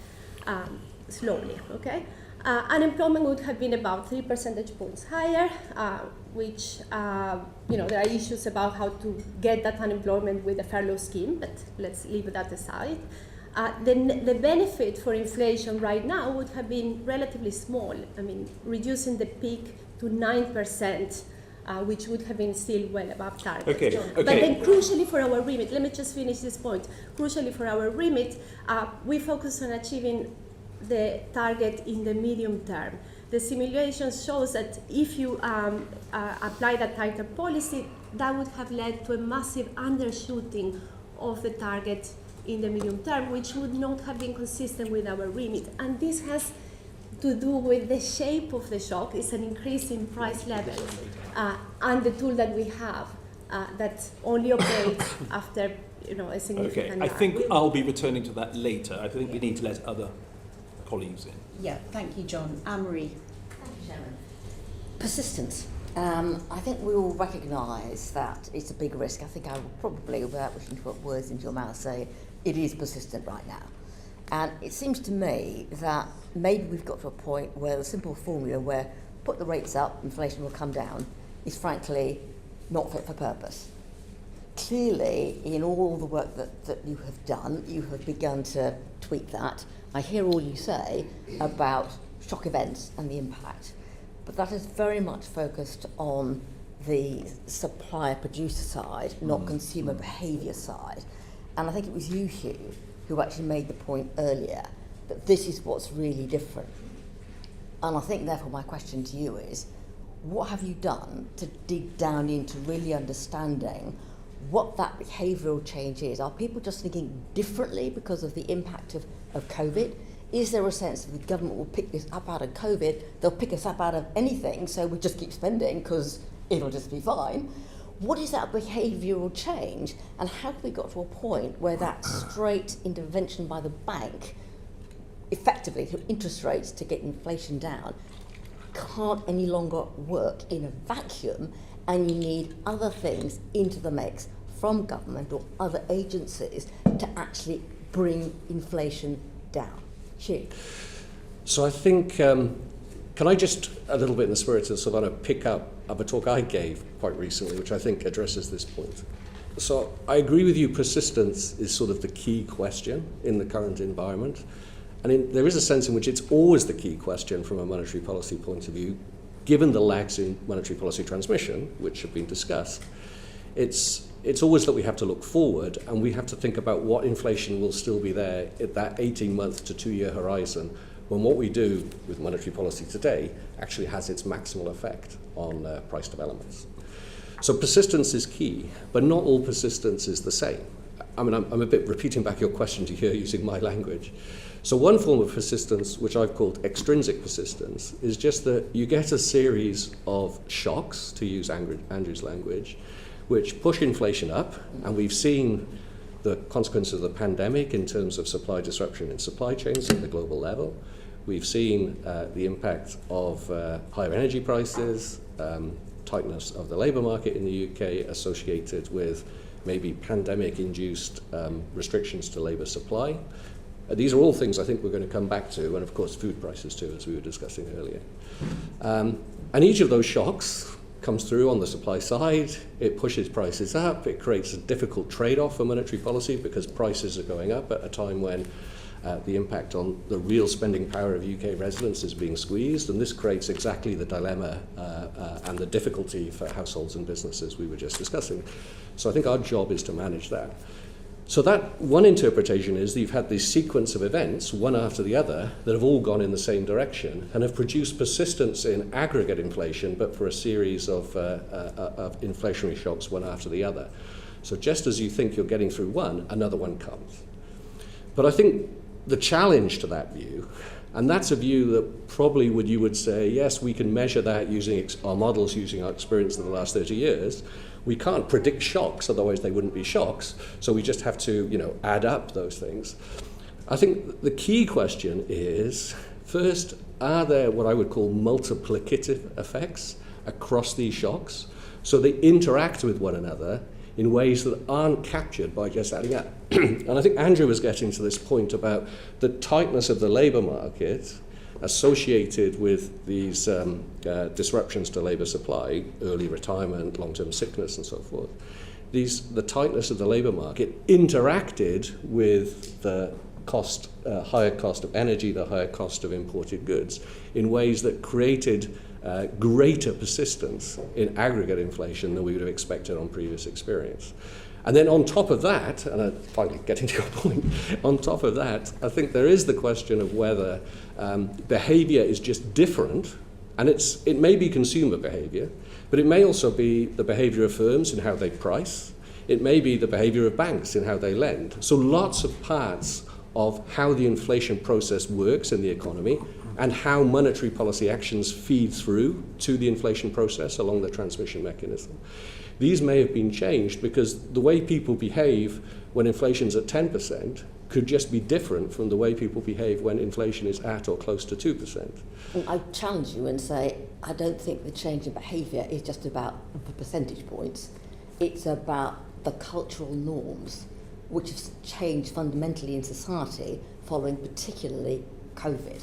S4: slowly, okay? Unemployment would have been about 3 percentage points higher, which, there are issues about how to get that unemployment with the furlough scheme, but let's leave that aside. The benefit for inflation right now would have been relatively small. I mean, reducing the peak to 9%, which would have been still well above target.
S6: Okay.
S4: But then crucially for our remit, let me just finish this point. Crucially for our remit, we focus on achieving the target in the medium term. The simulation shows that if you apply that tighter policy, that would have led to a massive undershooting of the target in the medium term, which would not have been consistent with our remit. And this has to do with the shape of the shock. It's an increase in price level, and the tool that we have that only operates after a significant
S6: Okay, I think I'll be returning to that later. I think we need to let other colleagues in.
S1: Yeah, thank you, John. Anne-Marie.
S7: Thank you, Sharon. Persistence. I think we all recognise that it's a big risk. I think I would probably, without wishing to put words into your mouth, say it is persistent right now. And it seems to me that maybe we've got to a point where the simple formula where put the rates up, inflation will come down, is frankly not fit for purpose. Clearly, in all the work that you have done, you have begun to tweak that. I hear all you say about shock events and the impact, but that is very much focused on the supplier-producer side, not consumer behaviour side. And I think it was you, Hugh, who actually made the point earlier that this is what's really different. And I think, therefore, my question to you is, what have you done to dig down into really understanding what that behavioural change is? Are people just thinking differently because of the impact of COVID? Is there a sense that the government will pick this up out of COVID, they'll pick us up out of anything, so we just keep spending because it'll just be fine? What is that behavioural change, and how have we got to a point where that straight intervention by the bank, effectively through interest rates to get inflation down, can't any longer work in a vacuum, and you need other things into the mix from government or other agencies to actually bring inflation down? Hugh.
S3: So I think, can I just, a little bit in the spirit of Savannah, pick up a talk I gave quite recently, which I think addresses this point. So I agree with you, persistence is sort of the key question in the current environment. And there is a sense in which it's always the key question from a monetary policy point of view, given the lags in monetary policy transmission, which have been discussed. It's always that we have to look forward, and we have to think about what inflation will still be there at that 18-month to 2-year horizon, when what we do with monetary policy today actually has its maximal effect on price developments. So persistence is key, but not all persistence is the same. I mean, I'm a bit repeating back your question to here using my language. So one form of persistence, which I've called extrinsic persistence, is just that you get a series of shocks, to use Andrew's language, which push inflation up, and we've seen the consequences of the pandemic in terms of supply disruption in supply chains at the global level. We've seen the impact of higher energy prices, tightness of the labour market in the UK associated with maybe pandemic-induced restrictions to labour supply. These are all things I think we're going to come back to, and of course food prices too, as we were discussing earlier. And each of those shocks comes through on the supply side, it pushes prices up, it creates a difficult trade-off for monetary policy because prices are going up at a time when the impact on the real spending power of UK residents is being squeezed, and this creates exactly the dilemma and the difficulty for households and businesses we were just discussing. So I think our job is to manage that. So that one interpretation is that you've had this sequence of events, one after the other, that have all gone in the same direction and have produced persistence in aggregate inflation, but for a series of inflationary shocks, one after the other. So just as you think you're getting through one, another one comes. But I think the challenge to that view, and that's a view that probably you would say, yes, we can measure that using our models, using our experience in the last 30 years. We can't predict shocks, otherwise they wouldn't be shocks. So we just have to, add up those things. I think the key question is, first, are there what I would call multiplicative effects across these shocks? So they interact with one another in ways that aren't captured by just adding up. And I think Andrew was getting to this point about the tightness of the labour market associated with these disruptions to labour supply, early retirement, long-term sickness and so forth. The tightness of the labour market interacted with the higher cost of energy, the higher cost of imported goods, in ways that created greater persistence in aggregate inflation than we would have expected on previous experience. And then on top of that, and I'm finally getting to your point, on top of that, I think there is the question of whether behaviour is just different, and it may be consumer behaviour, but it may also be the behaviour of firms in how they price. It may be the behaviour of banks in how they lend. So lots of parts of how the inflation process works in the economy and how monetary policy actions feed through to the inflation process along the transmission mechanism. These may have been changed because the way people behave when inflation's at 10% could just be different from the way people behave when inflation is at or close to 2%.
S7: I challenge you and say, I don't think the change in behaviour is just about the percentage points. It's about the cultural norms which have changed fundamentally in society following particularly COVID.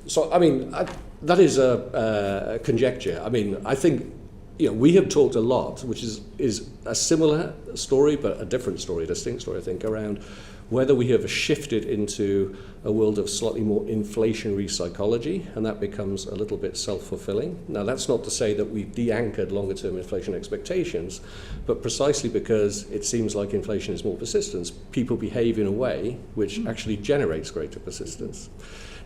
S3: So, that is a conjecture. I think we have talked a lot, which is a similar story, but a different story, a distinct story, I think, around whether we have shifted into a world of slightly more inflationary psychology, and that becomes a little bit self-fulfilling. Now, that's not to say that we've de-anchored longer-term inflation expectations, but precisely because it seems like inflation is more persistent, people behave in a way which actually generates greater persistence.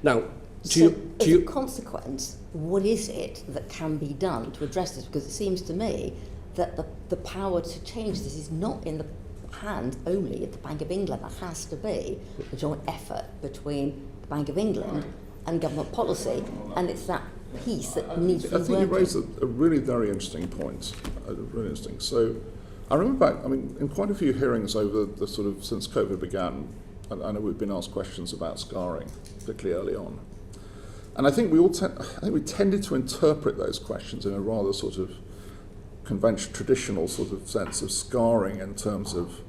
S3: Now,
S7: as a consequence, what is it that can be done to address this? Because it seems to me that the power to change this is not in the hand only of the Bank of England. There has to be a joint effort between the Bank of England and government policy, and it's that piece that needs to be working.
S2: I think you raised a really very interesting point. Really interesting. So I remember back, in quite a few hearings over the sort of since COVID began, I know we've been asked questions about scarring, particularly early on. And I think we tended to interpret those questions in a rather sort of traditional sort of sense of scarring in terms of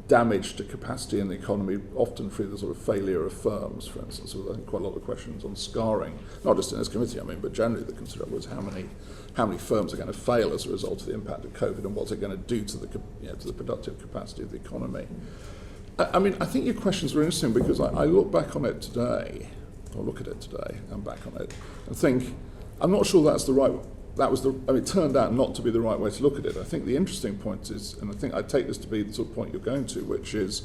S2: damage to capacity in the economy, often through the sort of failure of firms, for instance. So I think quite a lot of questions on scarring, not just in this committee, but generally the concern was how many firms are going to fail as a result of the impact of COVID, and what's it going to do to the productive capacity of the economy. I think your questions were interesting because I look back on it today. I'll look at it today and back on it and think, I'm not sure it turned out not to be the right way to look at it. I think the interesting point is, and I think I take this to be the sort of point you're going to, which is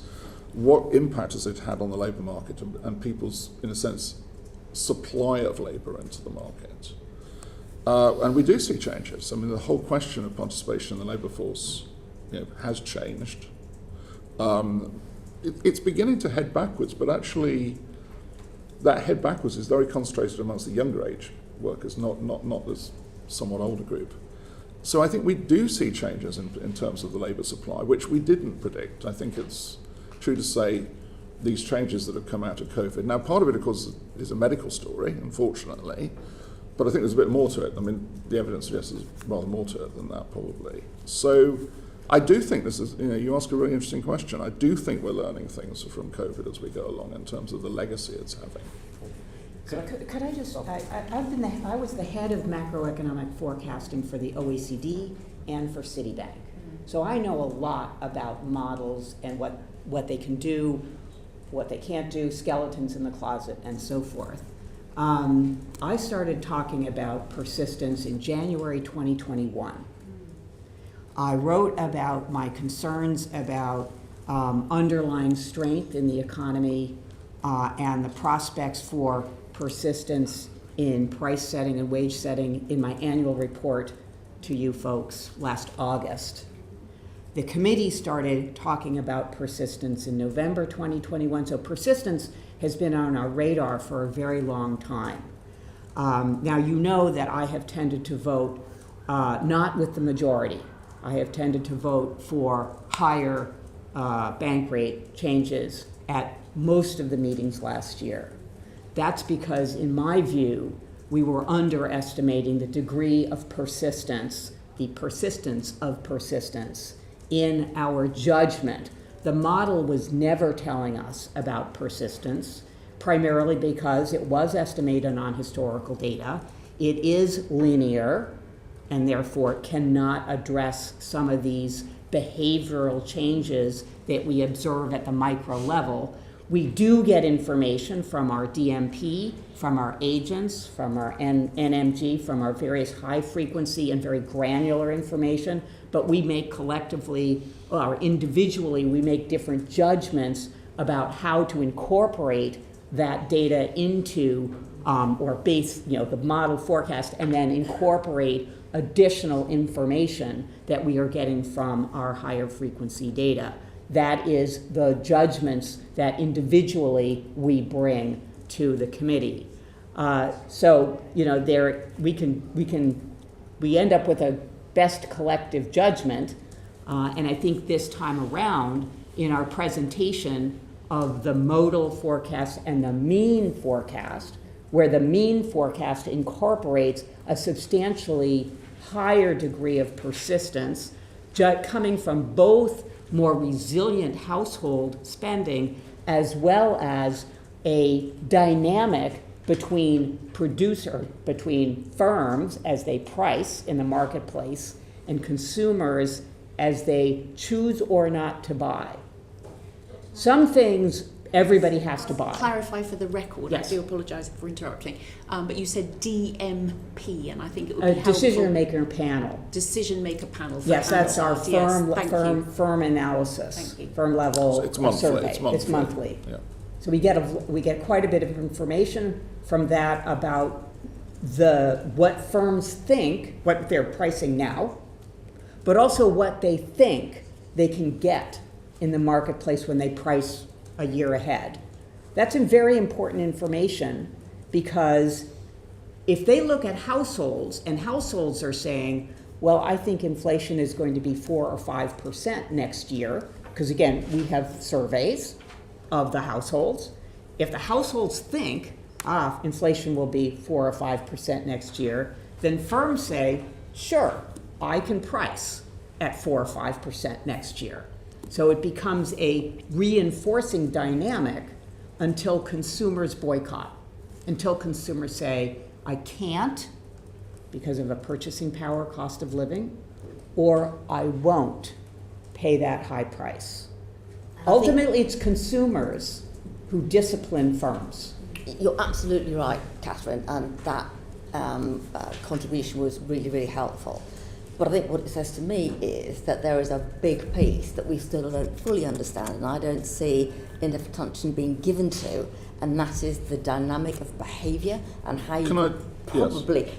S2: what impact has it had on the labour market and people's, in a sense, supply of labour into the market. And we do see changes. The whole question of participation in the labour force has changed. It's beginning to head backwards, but actually that head backwards is very concentrated amongst the younger age workers, not this somewhat older group. So I think we do see changes in terms of the labour supply, which we didn't predict. I think it's true to say these changes that have come out of COVID. Now, part of it, of course, is a medical story, unfortunately, but I think there's a bit more to it. I mean, the evidence suggests there's rather more to it than that, probably. So I do think this is, you ask a really interesting question. I do think we're learning things from COVID as we go along in terms of the legacy it's having.
S5: Could I just, I was the head of macroeconomic forecasting for the OECD and for Citibank. So I know a lot about models and what they can do, what they can't do, skeletons in the closet, and so forth. I started talking about persistence in January 2021. I wrote about my concerns about underlying strength in the economy and the prospects for persistence in price setting and wage setting in my annual report to you folks last August. The committee started talking about persistence in November 2021, so persistence has been on our radar for a very long time. Now, you know that I have tended to vote not with the majority. I have tended to vote for higher bank rate changes at most of the meetings last year. That's because, in my view, we were underestimating the degree of persistence, the persistence of persistence in our judgment. The model was never telling us about persistence, primarily because it was estimated on historical data. It is linear, and therefore cannot address some of these behavioral changes that we observe at the micro level. We do get information from our DMP, from our agents, from our NMG, from our various high frequency and very granular information, but we make collectively or individually, we make different judgments about how to incorporate that data into or base, the model forecast, and then incorporate additional information that we are getting from our higher frequency data. That is the judgments that individually we bring to the committee. So we end up with a best collective judgment, and I think this time around in our presentation of the modal forecast and the mean forecast, where the mean forecast incorporates a substantially higher degree of persistence coming from both more resilient household spending as well as a dynamic between firms as they price in the marketplace and consumers as they choose or not to buy. Some things everybody has to buy.
S1: Clarify for the record,
S5: Yes.
S1: I do apologise for interrupting, but you said DMP, and I think it would be helpful.
S5: Decision maker panel.
S1: Decision maker panel. For
S5: Yes, that's our
S1: analysis.
S5: firm analysis,
S1: Thank you.
S5: firm level
S2: It's monthly.
S5: survey.
S2: It's monthly. Yeah.
S5: So we get quite a bit of information from that about what firms think, what they're pricing now, but also what they think they can get in the marketplace when they price a year ahead. That's very important information, because if they look at households and households are saying, well, I think inflation is going to be 4 or 5% next year, because again, we have surveys of the households. If the households think inflation will be 4 or 5% next year, then firms say, sure, I can price at 4 or 5% next year. So it becomes a reinforcing dynamic until consumers boycott, until consumers say, I can't because of a purchasing power cost of living, or I won't pay that high price. Ultimately, it's consumers who discipline firms.
S7: You're absolutely right, Catherine, and that contribution was really, really helpful. But I think what it says to me is that there is a big piece that we still don't fully understand, and I don't see enough attention being given to, and that is the dynamic of behaviour and how you probably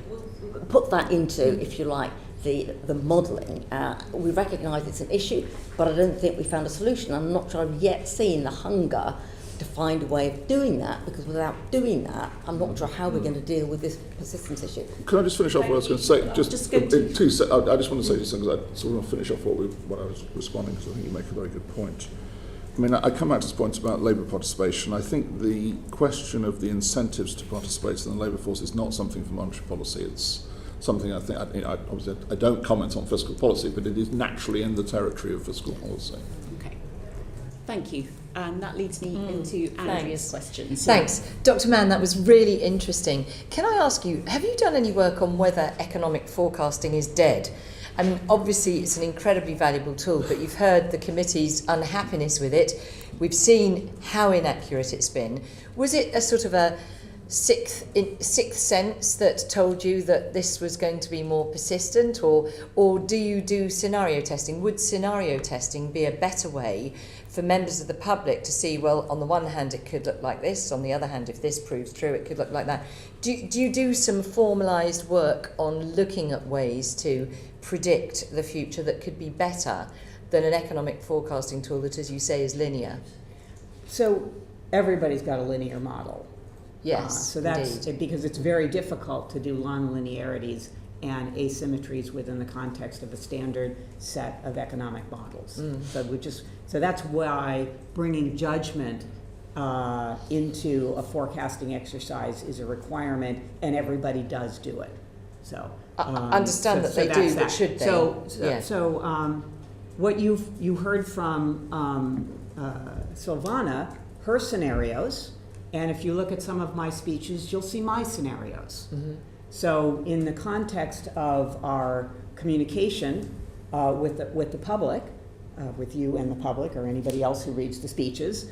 S7: put that into, if you like, the modelling. We recognise it's an issue, but I don't think we found a solution. I'm not sure I've yet seen the hunger to find a way of doing that, because without doing that, I'm not sure how we're going to deal with this persistence issue.
S2: Can I just finish off what I was going to say?
S1: I just want to
S2: say just because I sort of want to finish off what I was responding, because I think you make a very good point. I mean, I come back to this point about labour participation. I think the question of the incentives to participate in the labour force is not something for monetary policy. It's something obviously I don't comment on fiscal policy, but it is naturally in the territory of fiscal policy.
S1: Okay, thank you. And that leads me into Andrea's questions.
S8: Thanks. Dr. Mann, that was really interesting. Can I ask you, have you done any work on whether economic forecasting is dead? I mean, obviously it's an incredibly valuable tool, but you've heard the committee's unhappiness with it. We've seen how inaccurate it's been. Was it a sort of a sixth sense that told you that this was going to be more persistent, or do you do scenario testing? Would scenario testing be a better way for members of the public to see, well, on the one hand it could look like this, on the other hand if this proves true it could look like that? Do you do some formalised work on looking at ways to predict the future that could be better than an economic forecasting tool that, as you say, is linear?
S5: So everybody's got a linear model.
S8: Yes,
S5: so that's
S8: indeed.
S5: because it's very difficult to do non-linearities and asymmetries within the context of a standard set of economic models. So that's why bringing judgment into a forecasting exercise is a requirement, and everybody does do it. So
S8: I understand that they do, but should they?
S5: So what you heard from Silvana, her scenarios. And if you look at some of my speeches, you'll see my scenarios. Mm-hmm. So in the context of our communication with the public, with you and the public or anybody else who reads the speeches,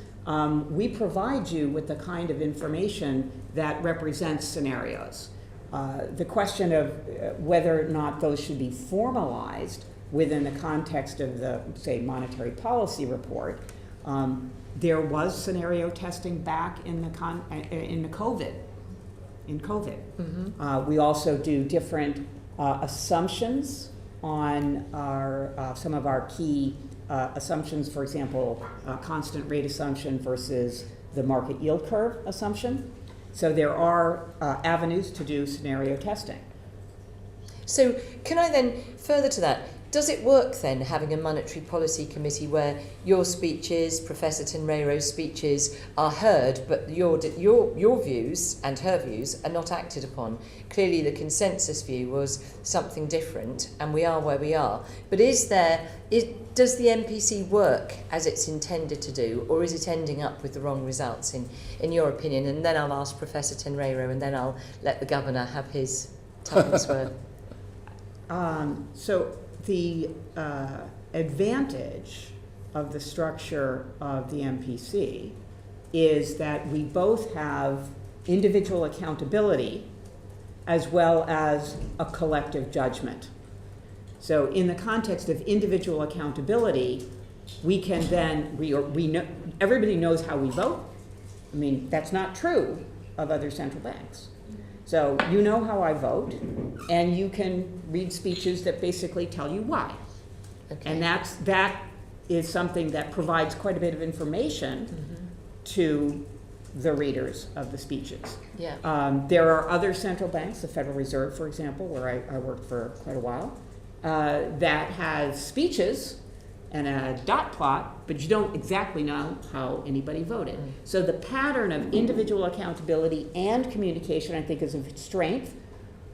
S5: we provide you with the kind of information that represents scenarios. The question of whether or not those should be formalized within the context of the, say, monetary policy report, there was scenario testing back in the COVID. Mm-hmm. We also do different assumptions on our some of our key assumptions. For example, constant rate assumption versus the market yield curve assumption. So there are avenues to do scenario testing.
S8: So can I then, further to that, does it work then having a monetary policy committee where your speeches, Professor Tenreiro's speeches, are heard, but your views and her views are not acted upon? Clearly the consensus view was something different, and we are where we are. But does the MPC work as it's intended to do, or is it ending up with the wrong results in your opinion? And then I'll ask Professor Tenreiro, and then I'll let the Governor have his tuppence worth.
S5: So the advantage of the structure of the MPC is that we both have individual accountability as well as a collective judgment. So in the context of individual accountability, we can then, we know, everybody knows how we vote. I mean, that's not true of other central banks. So you know how I vote, and you can read speeches that basically tell you why. Okay. And that is something that provides quite a bit of information to the readers of the speeches. Yeah. There are other central banks, the Federal Reserve, for example, where I worked for quite a while, that has speeches and a dot plot, but you don't exactly know how anybody voted. So the pattern of individual accountability and communication, I think, is a strength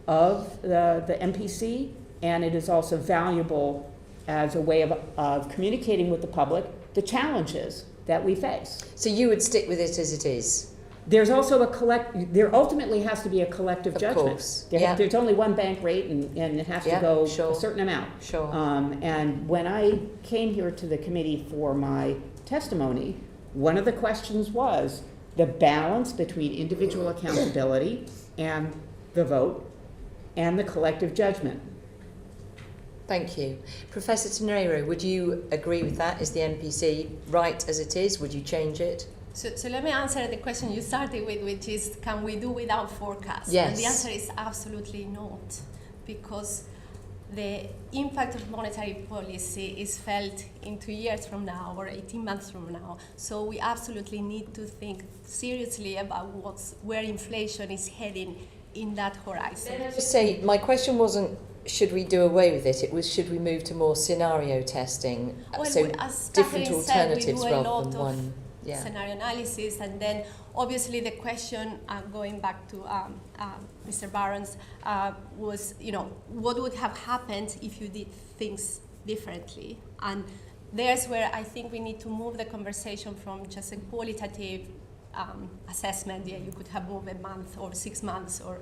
S5: of the MPC, and it is also valuable as a way of communicating with the public the challenges that we face.
S8: So you would stick with it as it is?
S5: There's also there ultimately has to be a collective judgment.
S8: Course.
S5: There's only one bank rate, and it has to go a certain amount.
S8: Sure.
S5: And when I came here to the committee for my testimony, one of the questions was the balance between individual accountability and the vote and the collective judgment.
S8: Thank you. Professor Tenreiro, would you agree with that? Is the MPC right as it is? Would you change it?
S4: So let me answer the question you started with, which is, can we do without forecasts?
S8: Yes.
S4: And the answer is absolutely not, because the impact of monetary policy is felt in 2 years from now or 18 months from now. So we absolutely need to think seriously about where inflation is heading in that horizon.
S8: Just say, my question wasn't should we do away with it, it was should we move to more scenario testing,
S4: Well,
S8: so
S4: as
S8: different
S4: Catherine said,
S8: alternatives
S4: we do a
S8: rather
S4: lot
S8: than
S4: of
S8: one. Yeah.
S4: Scenario analysis, and then obviously the question, going back to Mr. Barron's, was, what would have happened if you did things differently? And there's where I think we need to move the conversation from just a qualitative assessment, you could have moved a month or 6 months or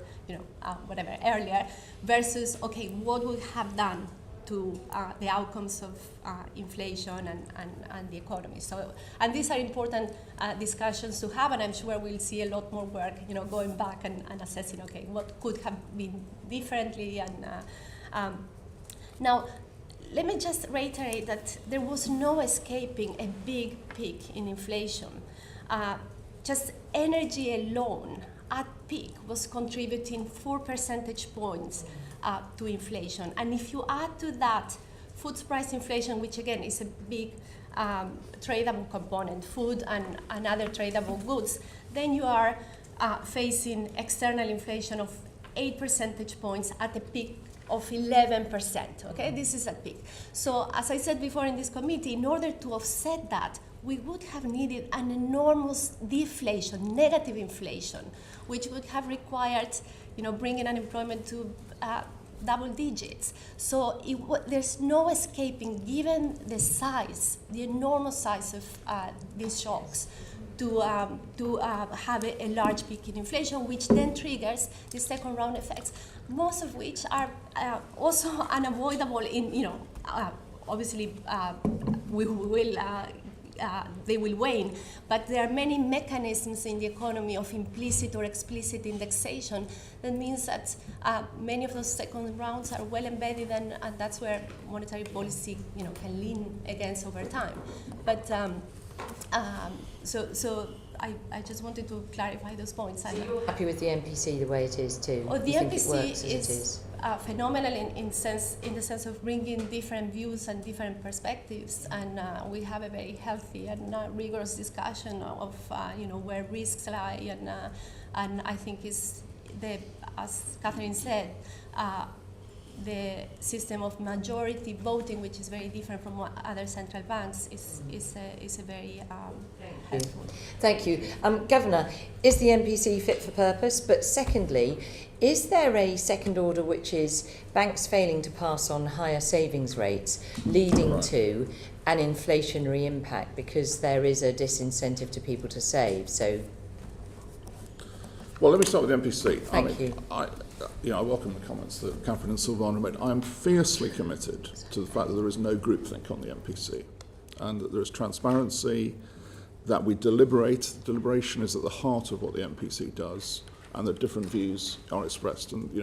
S4: whatever earlier, versus, okay, what would have done to the outcomes of inflation and the economy. So, and these are important discussions to have, and I'm sure we'll see a lot more work, going back and assessing, okay, what could have been differently. And now, let me just reiterate that there was no escaping a big peak in inflation. Just energy alone at peak was contributing 4 percentage points to inflation. And if you add to that food price inflation, which again is a big tradable component, food and other tradable goods, then you are facing external inflation of 8 percentage points at a peak of 11%, okay? This is a peak. So as I said before in this committee, in order to offset that, we would have needed an enormous deflation, negative inflation, which would have required, bringing unemployment to double digits. So there's no escaping, given the size, the enormous size of these shocks, to have a large peak in inflation, which then triggers the second round effects, most of which are also unavoidable in, obviously we will they will wane, but there are many mechanisms in the economy of implicit or explicit indexation that means that many of those second rounds are well embedded, and that's where monetary policy can lean against over time. But so I just wanted to clarify those points.
S8: So you're happy with the MPC the way it is too?
S4: Oh, the
S8: you think
S4: MPC
S8: it works as it is?
S4: Phenomenal in the sense of bringing different views and different perspectives, and we have a very healthy and rigorous discussion of where risks lie, and I think as Catherine said, the system of majority voting, which is very different from what other central banks, is a very helpful.
S8: Thank you. Governor, is the MPC fit for purpose? But secondly, is there a second order, which is banks failing to pass on higher savings rates, leading to an inflationary impact because there is a disincentive to people to save? So,
S2: well, let me start with the MPC.
S8: Thank you.
S2: I welcome the comments that Catherine and Silvana made. I am fiercely committed to the fact that there is no groupthink on the MPC, and that there is transparency, that we deliberate. Deliberation is at the heart of what the MPC does, and that different views are expressed. And we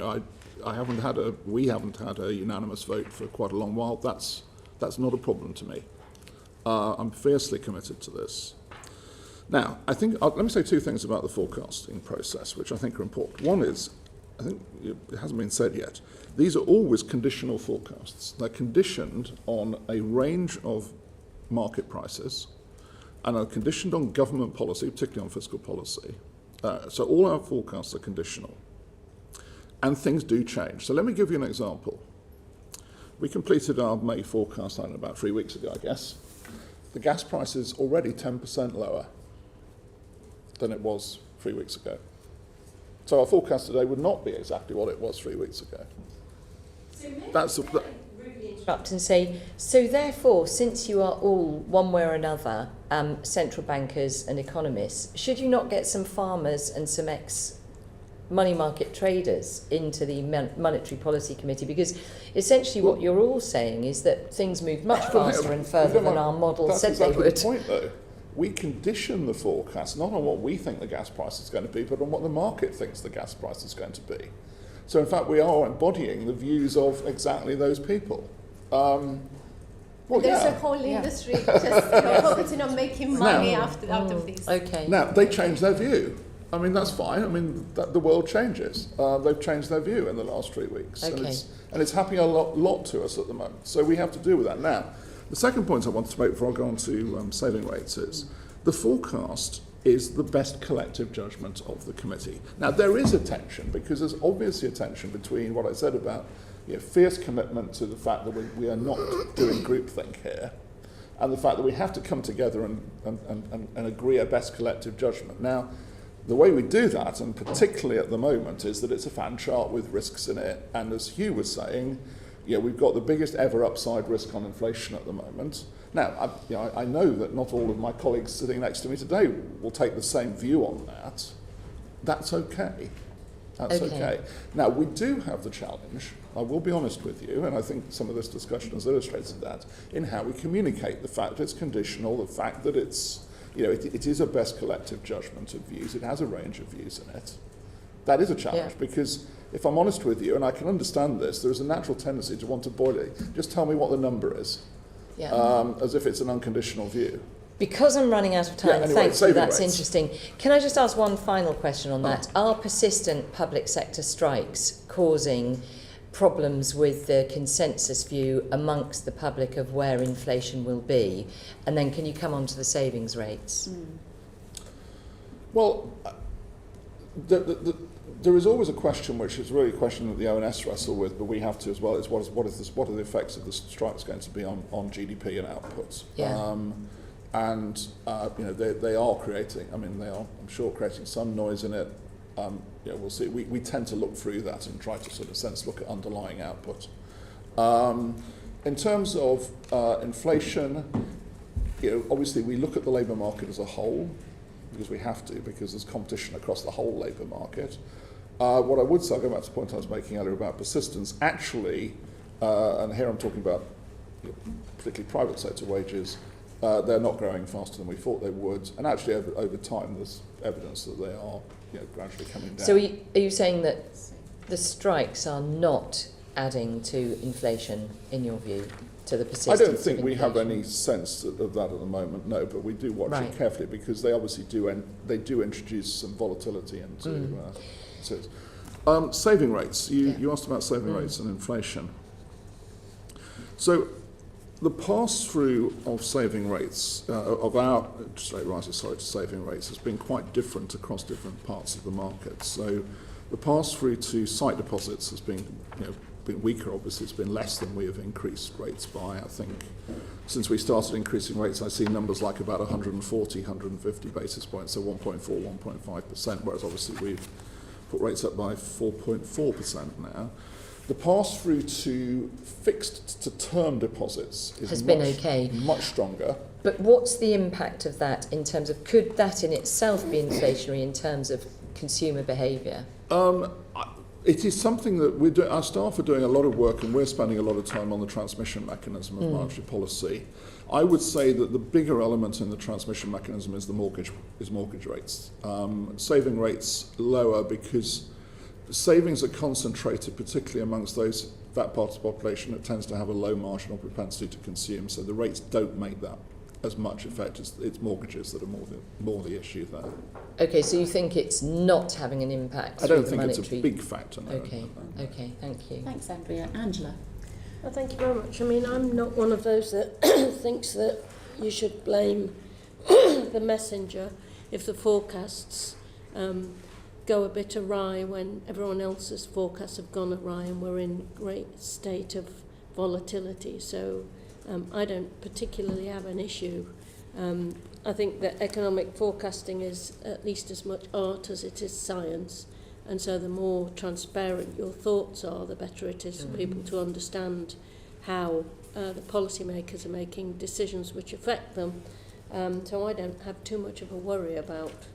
S2: haven't had a unanimous vote for quite a long while. That's not a problem to me. I'm fiercely committed to this. Now, I think let me say two things about the forecasting process, which I think are important. One is, I think it hasn't been said yet, these are always conditional forecasts. They're conditioned on a range of market prices and are conditioned on government policy, particularly on fiscal policy. So all our forecasts are conditional. And things do change. So let me give you an example. We completed our May forecast about 3 weeks ago, I guess. The gas price is already 10% lower than it was 3 weeks ago. So our forecast today would not be exactly what it was 3 weeks ago. So
S8: interrupt and say, so therefore, since you are all, one way or another, central bankers and economists, should you not get some farmers and some ex-money market traders into the Monetary Policy Committee? Because essentially what you're all saying is that things moved much faster and further than our model said they would.
S2: That's exactly the point, though. We condition the forecast not on what we think the gas price is going to be, but on what the market thinks the gas price is going to be. So in fact, we are embodying the views of exactly those people.
S4: There's a whole industry just focusing on making money out of this.
S8: Okay.
S2: Now, they change their view. I mean, that's fine. I mean, the world changes. They've changed their view in the last 3 weeks.
S8: Okay.
S2: And it's happening a lot to us at the moment. So we have to deal with that. Now, the second point I wanted to make before I go on to saving rates is the forecast is the best collective judgment of the committee. Now, there is a tension, because there's obviously a tension between what I said about fierce commitment to the fact that we are not doing groupthink here, and the fact that we have to come together and agree a best collective judgment. Now, the way we do that, and particularly at the moment, is that it's a fan chart with risks in it. And as Hugh was saying, we've got the biggest ever upside risk on inflation at the moment. Now, I know that not all of my colleagues sitting next to me today will take the same view on that. That's okay. That's okay. Now, we do have the challenge, I will be honest with you, and I think some of this discussion has illustrated that, in how we communicate the fact that it's conditional, the fact that it's, it is a best collective judgment of views. It has a range of views in it. That is a challenge, because if I'm honest with you, and I can understand this, there is a natural tendency to want to boil it. Just tell me what the number is, as if it's an unconditional view.
S8: Because I'm running out of time,
S2: anyway,
S8: thank you, that's
S2: rates.
S8: interesting. Can I just ask one final question on that? Are persistent public sector strikes causing problems with the consensus view amongst the public of where inflation will be? And then can you come on to the savings rates?
S2: Well, there is always a question, which is really a question that the ONS wrestle with, but we have to as well, is what are the effects of the strikes going to be on GDP and outputs? They are creating, I'm sure, creating some noise in it. We'll see. We tend to look through that and try to sort of look at underlying output. In terms of inflation, obviously we look at the labour market as a whole, because we have to, because there's competition across the whole labour market. What I would say, I'll go back to the point I was making earlier about persistence, actually, and here I'm talking about particularly private sector wages, they're not growing faster than we thought they would, and actually over time there's evidence that they are gradually coming down.
S8: So are you saying that the strikes are not adding to inflation, in your view, to the persistence?
S2: I don't think we have any sense of that at the moment, no, but we do watch it carefully, because they obviously do introduce some volatility into it. Saving rates. You asked about saving rates and inflation. So the pass-through of saving rates, of our interest rate rises, to saving rates, has been quite different across different parts of the market. So the pass-through to sight deposits has been weaker. Obviously, it's been less than we have increased rates by. I think since we started increasing rates, I see numbers like about 140, 150 basis points, so 1.4, 1.5%, whereas obviously we've put rates up by 4.4% now. The pass-through to fixed to term deposits has been much stronger.
S8: But what's the impact of that in terms of, could that in itself be inflationary in terms of consumer behaviour?
S2: It is something that our staff are doing a lot of work, and we're spending a lot of time on the transmission mechanism of monetary policy. I would say that the bigger element in the transmission mechanism is mortgage rates. Saving rates lower because savings are concentrated particularly amongst that part of the population that tends to have a low marginal propensity to consume, so the rates don't make that as much effect. It's mortgages that are more the issue there.
S8: Okay, so you think it's not having an impact?
S2: I don't think it's a big factor. No.
S8: Okay, thank you.
S1: Thanks, Andrea. Angela?
S9: Well, thank you very much. I'm not one of those that thinks that you should blame the messenger if the forecasts go a bit awry when everyone else's forecasts have gone awry and we're in great state of volatility. So I don't particularly have an issue. I think that economic forecasting is at least as much art as it is science, and so the more transparent your thoughts are, the better it is for people to understand how the policymakers are making decisions which affect them. So I don't have too much of a worry about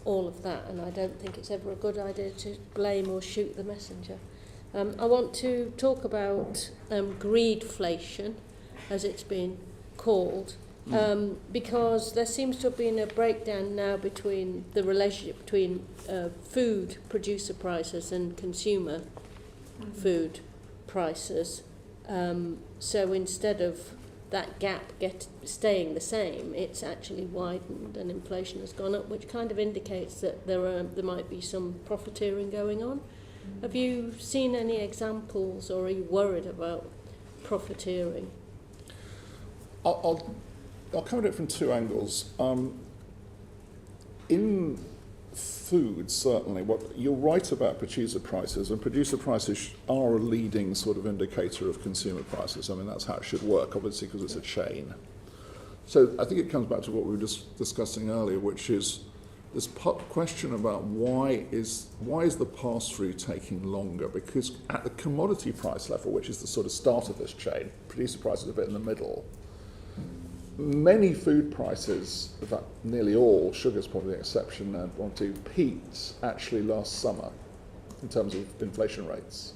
S9: all of that, and I don't think it's ever a good idea to blame or shoot the messenger. I want to talk about greedflation, as it's been called, because there seems to have been a breakdown now between the relationship between food producer prices and consumer food prices. So instead of that gap staying the same, it's actually widened and inflation has gone up, which kind of indicates that there might be some profiteering going on. Have you seen any examples, or are you worried about profiteering?
S2: I'll come at it from two angles. In food, certainly, you're right about producer prices, and producer prices are a leading sort of indicator of consumer prices. I mean, that's how it should work, obviously, because it's a chain. So I think it comes back to what we were just discussing earlier, which is this question about why is the pass-through taking longer? Because at the commodity price level, which is the sort of start of this chain, producer prices are a bit in the middle. Many food prices, in fact nearly all, sugar's probably the exception, one or two, peaked actually last summer in terms of inflation rates.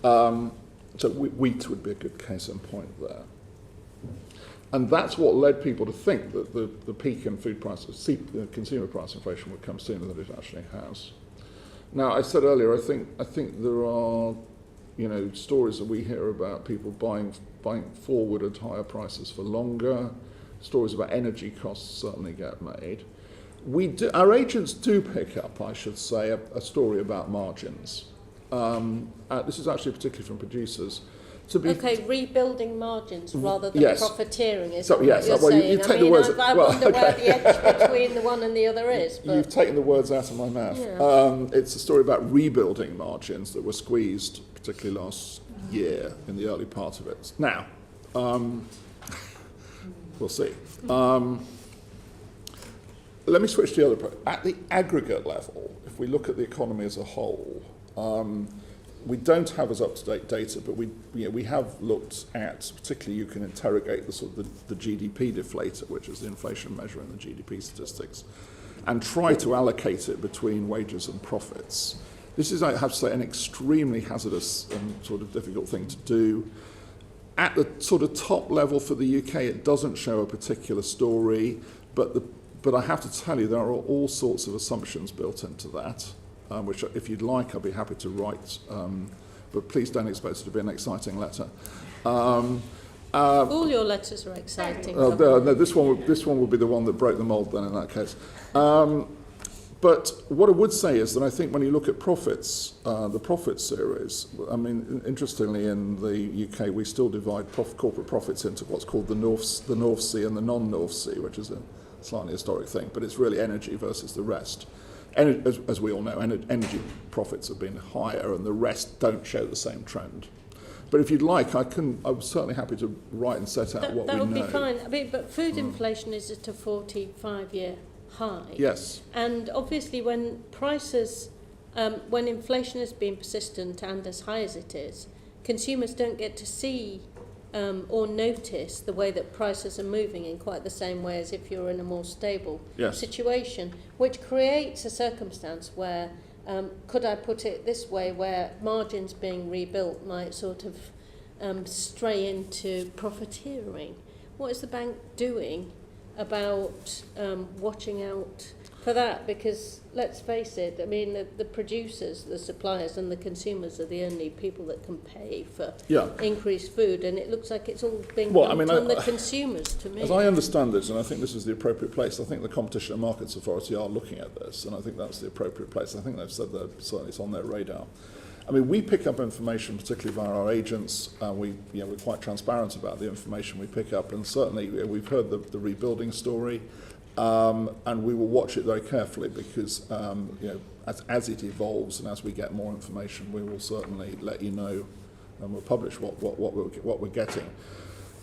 S2: So wheat would be a good case in point there. And that's what led people to think that the peak in food prices, the consumer price inflation would come sooner than it actually has. Now, I said earlier, I think there are, stories that we hear about people buying forward at higher prices for longer. Stories about energy costs certainly get made. Our agents do pick up, I should say, a story about margins. This is actually particularly from producers.
S9: Rebuilding margins rather than
S2: yes.
S9: profiteering is
S2: So,
S9: what
S2: yes,
S9: you're
S2: well,
S9: saying.
S2: you take the words.
S9: I wonder where the edge between the one and the other is. But
S2: You've taken the words out of my mouth.
S9: Yeah.
S2: It's a story about rebuilding margins that were squeezed, particularly last year in the early part of it. Now, we'll see. Let me switch to the other point. At the aggregate level, if we look at the economy as a whole, we don't have as up-to-date data, but we have looked at, particularly you can interrogate the sort of the GDP deflator, which is the inflation measure in the GDP statistics, and try to allocate it between wages and profits. This is, I have to say, an extremely hazardous and sort of difficult thing to do. At the sort of top level for the UK, it doesn't show a particular story, but I have to tell you there are all sorts of assumptions built into that. Which, if you'd like, I'll be happy to write, but please don't expect it to be an exciting letter.
S9: all your letters are exciting.
S2: No, this one will be the one that broke the mould then in that case. But what I would say is that I think when you look at profits, the profit series, I mean, interestingly in the UK we still divide corporate profits into what's called the North Sea and the non-North Sea, which is a slightly historic thing, but it's really energy versus the rest. As we all know, energy profits have been higher and the rest don't show the same trend. But if you'd like, I'm certainly happy to write and set out what we know.
S9: That would be fine. I mean, but food inflation is at a 45-year high.
S2: Yes.
S9: And obviously when prices, when inflation has been persistent and as high as it is, consumers don't get to see or notice the way that prices are moving in quite the same way as if you're in a more stable situation, which creates a circumstance where, could I put it this way, where margins being rebuilt might sort of stray into profiteering. What is the bank doing about watching out for that? Because let's face it, I mean, the producers, the suppliers and the consumers are the only people that can pay for increased food, and it looks like it's all being dumped on the consumers to me.
S2: As I understand it, and I think this is the appropriate place, I think the Competition and Markets Authority are looking at this, and I think that's the appropriate place. I think they've said that certainly it's on their radar. I mean, we pick up information, particularly via our agents. We're quite transparent about the information we pick up, and certainly we've heard the rebuilding story, and we will watch it very carefully because, as it evolves and as we get more information, we will certainly let you know, and we'll publish what we're getting.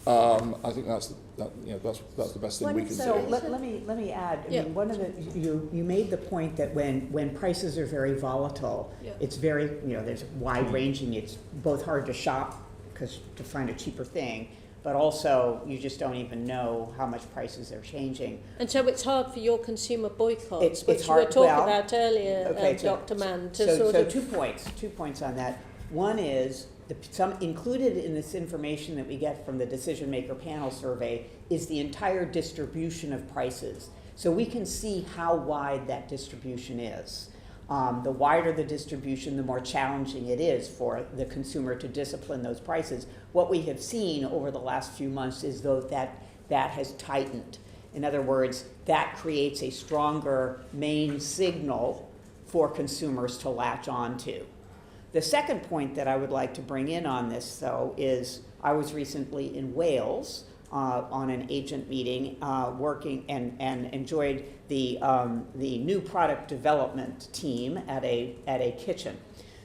S2: I think that's the best thing we can do.
S5: So let me add. I mean, one of you made the point that when prices are very volatile, it's very there's wide ranging. It's both hard to shop to find a cheaper thing, but also you just don't even know how much prices are changing.
S9: And so it's hard for your consumer boycotts,
S5: It's
S9: which
S5: hard,
S9: we were talking about earlier, Dr. Mann,
S5: So 2 points on that. One is some included in this information that we get from the decision maker panel survey is the entire distribution of prices. So we can see how wide that distribution is. The wider the distribution, the more challenging it is for the consumer to discipline those prices. What we have seen over the last few months is though that has tightened. In other words, that creates a stronger main signal for consumers to latch on to. The second point that I would like to bring in on this, though, is I was recently in Wales on an agent meeting, working and enjoyed the new product development team at a kitchen.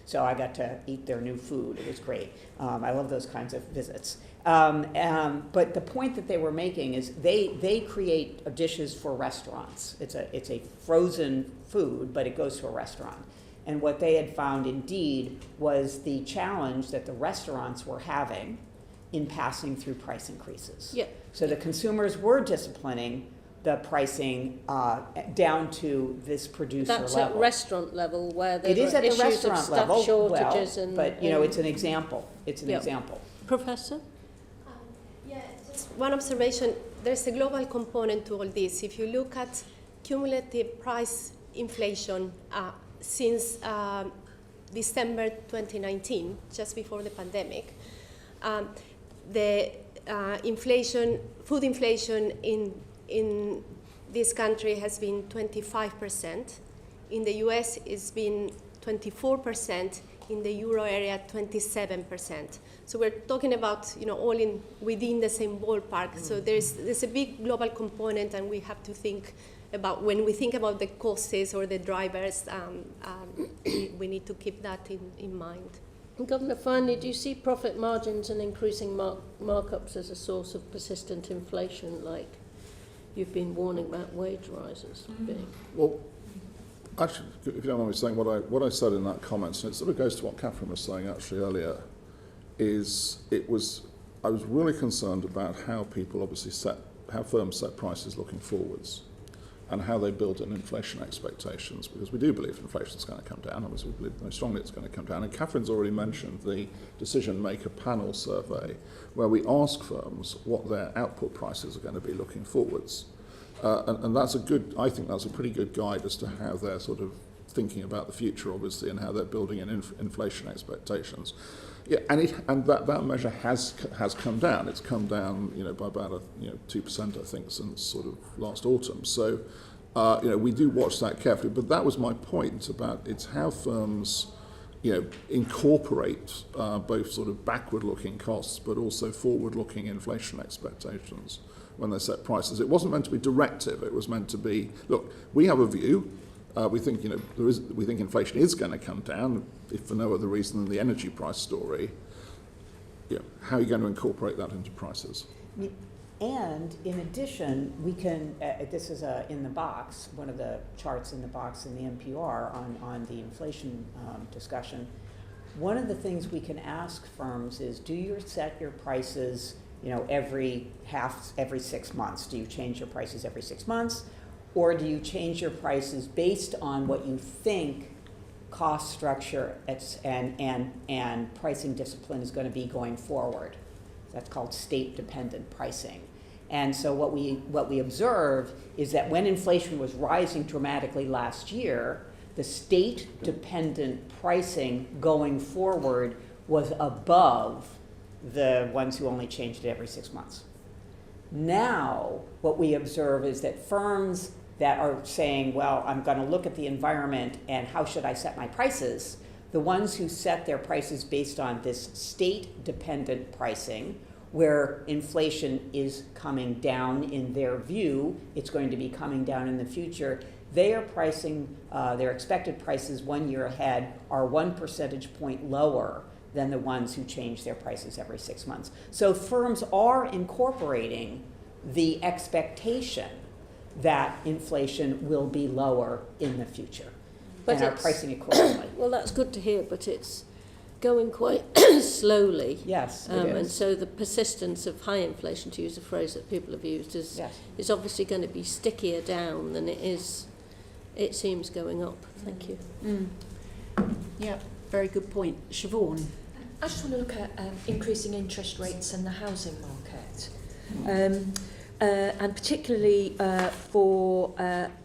S5: So I got to eat their new food. It was great. I love those kinds of visits. But the point that they were making is they create dishes for restaurants. It's a frozen food, but it goes to a restaurant. And what they had found indeed was the challenge that the restaurants were having in passing through price increases.
S9: Yeah.
S5: So the consumers were disciplining the pricing down to this producer
S9: That's
S5: level.
S9: at restaurant level where there
S5: It is
S9: are
S5: at the
S9: issues of
S5: restaurant
S9: staff
S5: level,
S9: shortages
S5: well,
S9: and...
S5: but you know, it's an example. It's an
S9: Yeah.
S5: example.
S9: Professor?
S4: Yeah, just one observation. There's a global component to all this. If you look at cumulative price inflation since December 2019, just before the pandemic, the food inflation in this country has been 25%. In the US, it's been 24%. In the euro area, 27%. So we're talking about, all within the same ballpark. So there's a big global component, and we have to think about, when we think about the causes or the drivers, we need to keep that in mind.
S9: Governor, finally, do you see profit margins and increasing markups as a source of persistent inflation, like you've been warning about wage rises being?
S2: Well, actually, if you don't mind me saying what I said in that comment, and it sort of goes to what Catherine was saying actually earlier, is I was really concerned about how people obviously how firms set prices looking forwards, and how they build in inflation expectations, because we do believe inflation is going to come down. Obviously, we believe very strongly it's going to come down. And Catherine's already mentioned the decision maker panel survey, where we ask firms what their output prices are going to be looking forwards. And that's I think that's a pretty good guide as to how they're sort of thinking about the future, obviously, and how they're building in inflation expectations. Yeah, and that measure has come down. It's come down, by about 2%, I think, since sort of last autumn. So, we do watch that carefully. But that was my point about it's how firms, incorporate both sort of backward-looking costs, but also forward-looking inflation expectations when they set prices. It wasn't meant to be directive. It was meant to be, look, we have a view. We think we think inflation is going to come down, if for no other reason than the energy price story. How are you going to incorporate that into prices?
S5: And in addition, we can. This is in the box, one of the charts in the box in the NPR on the inflation discussion. One of the things we can ask firms is, do you set your prices, every 6 months? Do you change your prices every 6 months? Or do you change your prices based on what you think cost structure and pricing discipline is going to be going forward? That's called state-dependent pricing. And so what we observed is that when inflation was rising dramatically last year, the state-dependent pricing going forward was above the ones who only changed it every 6 months. Now, what we observe is that firms that are saying, well, I'm going to look at the environment and how should I set my prices, the ones who set their prices based on this state-dependent pricing, where inflation is coming down in their view, it's going to be coming down in the future, they are pricing, their expected prices 1 year ahead are 1 percentage point lower than the ones who change their prices every 6 months. So firms are incorporating the expectation that inflation will be lower in the future, and are pricing accordingly.
S9: Well, that's good to hear, but it's going quite slowly.
S5: Yes, it is.
S9: And so the persistence of high inflation, to use a phrase that people have used, is obviously going to be stickier down than it seems going up. Thank you.
S1: Yeah, very good point. Siobhan?
S10: I just want to look at increasing interest rates and the housing market. and particularly for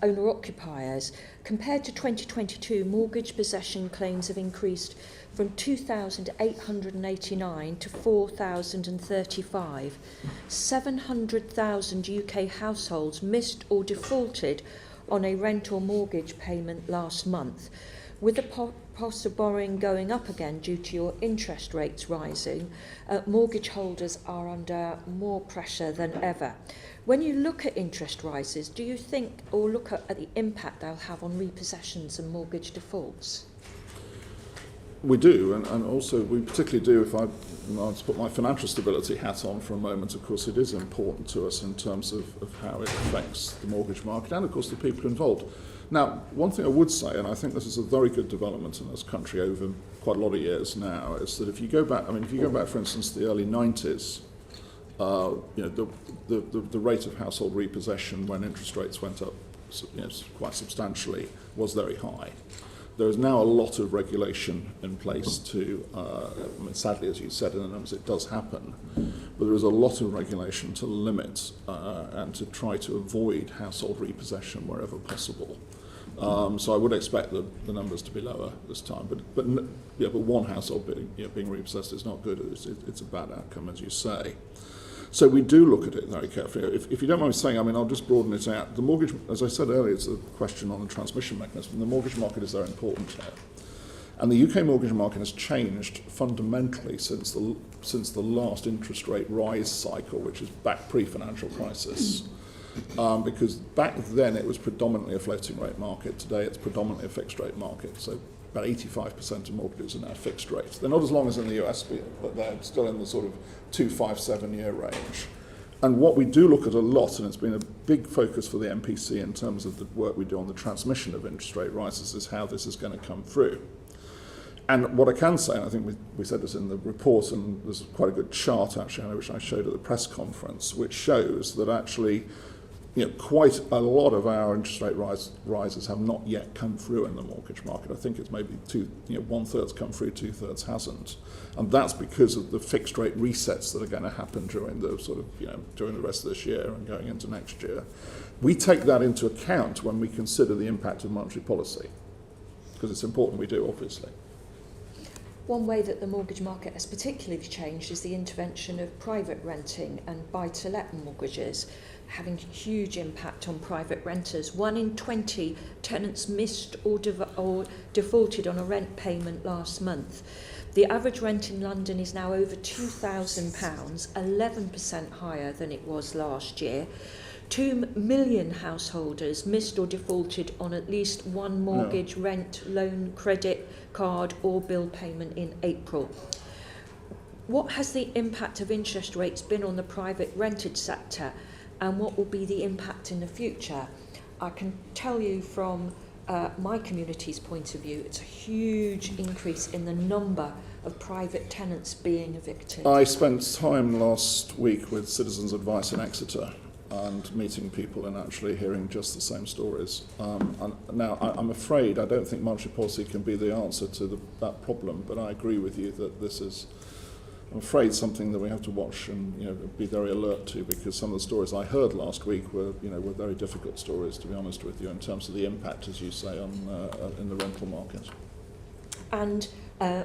S10: owner-occupiers. Compared to 2022, mortgage possession claims have increased from 2,889 to 4,035. 700,000 UK households missed or defaulted on a rent or mortgage payment last month. With the cost of borrowing going up again due to your interest rates rising, mortgage holders are under more pressure than ever. When you look at interest rises, do you think or look at the impact they'll have on repossessions and mortgage defaults?
S2: We do, and also we particularly do, if I put my financial stability hat on for a moment, of course it is important to us in terms of how it affects the mortgage market and of course the people involved. Now, one thing I would say, and I think this is a very good development in this country over quite a lot of years now, is that if you go back, for instance, to the early 90s, the rate of household repossession when interest rates went up quite substantially was very high. There is now a lot of regulation in place to, sadly, as you said in the numbers, it does happen, but there is a lot of regulation to limit and to try to avoid household repossession wherever possible. So I would expect the numbers to be lower this time, but one household being repossessed is not good. It's a bad outcome, as you say. So we do look at it very carefully. If you don't mind me saying, I'll just broaden it out. The mortgage, as I said earlier, it's a question on the transmission mechanism. The mortgage market is very important here. And the UK mortgage market has changed fundamentally since the last interest rate rise cycle, which is back pre-financial crisis. Because back then it was predominantly a floating rate market. Today it's predominantly a fixed rate market. So about 85% of mortgages are now fixed rate. They're not as long as in the US, but they're still in the sort of 2-5-7 year range. And what we do look at a lot, and it's been a big focus for the MPC in terms of the work we do on the transmission of interest rate rises, is how this is going to come through. And what I can say, and I think we said this in the report, and there's quite a good chart actually, which I showed at the press conference, which shows that actually quite a lot of our interest rate rises have not yet come through in the mortgage market. I think it's maybe 1/3's come through, 2/3 hasn't, and that's because of the fixed rate resets that are going to happen during the during the rest of this year and going into next year. We take that into account when we consider the impact of monetary policy, because it's important we do, obviously.
S10: One way that the mortgage market has particularly changed is the intervention of private renting and buy-to-let mortgages, having huge impact on private renters. 1 in 20 tenants missed or defaulted on a rent payment last month. The average rent in London is now over £2,000, 11% higher than it was last year. 2 million householders missed or defaulted on at least one mortgage, rent, loan, credit card or bill payment in April. What has the impact of interest rates been on the private rented sector, and what will be the impact in the future? I can tell you from my community's point of view, it's a huge increase in the number of private tenants being evicted.
S2: I spent time last week with Citizens Advice in Exeter and meeting people and actually hearing just the same stories. Now, I'm afraid I don't think monetary policy can be the answer to that problem, but I agree with you that this is, I'm afraid, something that we have to watch and be very alert to, because some of the stories I heard last week were very difficult stories, to be honest with you, in terms of the impact, as you say, on in the rental market.
S10: And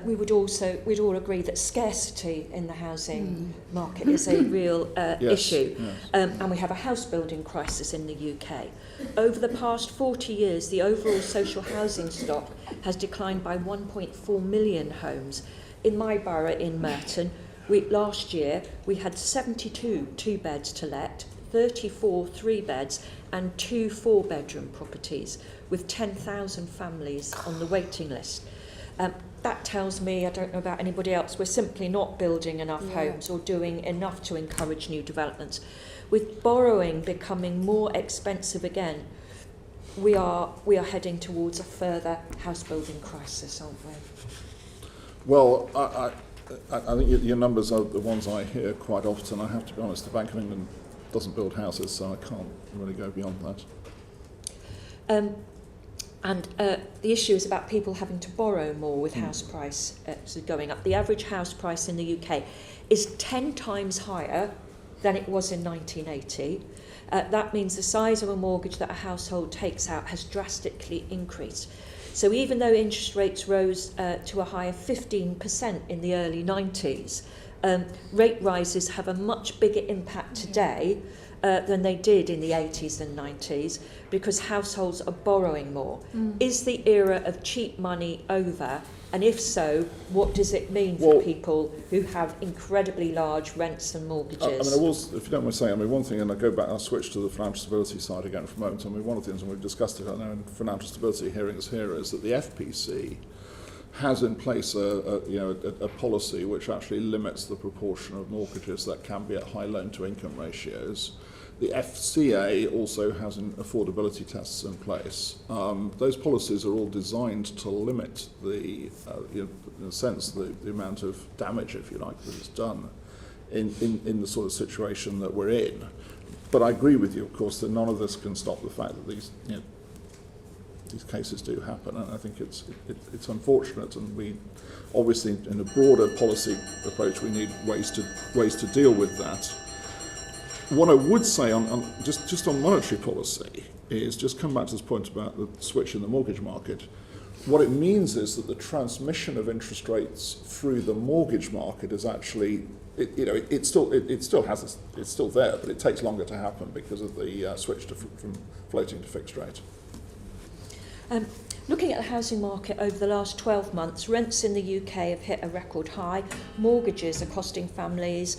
S10: we'd all agree that scarcity in the housing market is a real issue.
S2: Yes.
S10: And we have a house building crisis in the UK. Over the past 40 years, the overall social housing stock has declined by 1.4 million homes. In my borough in Merton, last year we had 72 two-beds to let, 34 three-beds and 2 four-bedroom properties, with 10,000 families on the waiting list. That tells me, I don't know about anybody else, we're simply not building enough homes or doing enough to encourage new developments. With borrowing becoming more expensive again, we are heading towards a further house building crisis, aren't we?
S2: Well, I think your numbers are the ones I hear quite often. I have to be honest, the Bank of England doesn't build houses, so I can't really go beyond that.
S10: And the issue is about people having to borrow more with house price going up. The average house price in the UK is 10 times higher than it was in 1980. That means the size of a mortgage that a household takes out has drastically increased. So even though interest rates rose to a high of 15% in the early 90s, rate rises have a much bigger impact today than they did in the 80s and 90s, because households are borrowing more. Is the era of cheap money over? And if so, what does it mean for people who have incredibly large rents and mortgages?
S2: I mean, if you don't mind saying, I mean, one thing, and I'll switch to the financial stability side again for a moment. I mean, one of the things, and we've discussed it, I know, in financial stability hearings here, is that the FPC has in place a policy which actually limits the proportion of mortgages that can be at high loan-to-income ratios. The FCA also has affordability tests in place. Those policies are all designed to limit in a sense, the amount of damage, if you like, that is done in the sort of situation that we're in. But I agree with you, of course, that none of this can stop the fact that these cases do happen, and I think it's unfortunate, and we obviously, in a broader policy approach, we need ways to deal with that. What I would say on just on monetary policy is just come back to this point about the switch in the mortgage market. What it means is that the transmission of interest rates through the mortgage market is actually, it's still there, but it takes longer to happen because of the switch from floating to fixed rate.
S10: Looking at the housing market over the last 12 months, rents in the UK have hit a record high. Mortgages are costing families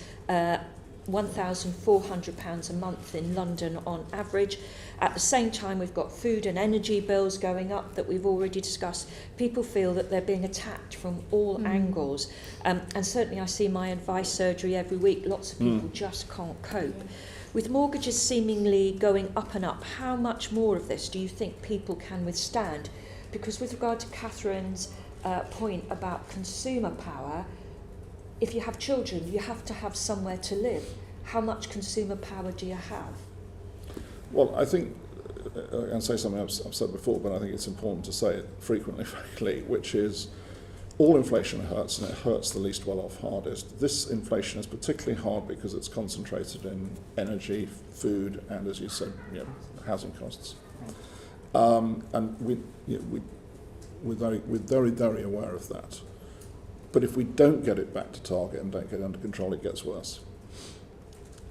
S10: £1,400 a month in London on average. At the same time, we've got food and energy bills going up that we've already discussed. People feel that they're being attacked from all angles. And certainly I see my advice surgery every week. Lots of people just can't cope. With mortgages seemingly going up and up, how much more of this do you think people can withstand? Because with regard to Catherine's point about consumer power, if you have children, you have to have somewhere to live. How much consumer power do you have?
S2: Well, I think, I'll say something I've said before, but I think it's important to say it frequently, frankly, which is all inflation hurts, and it hurts the least well-off hardest. This inflation is particularly hard because it's concentrated in energy, food, and, as you said, housing costs. And we're very, very aware of that. But if we don't get it back to target and don't get it under control, it gets worse.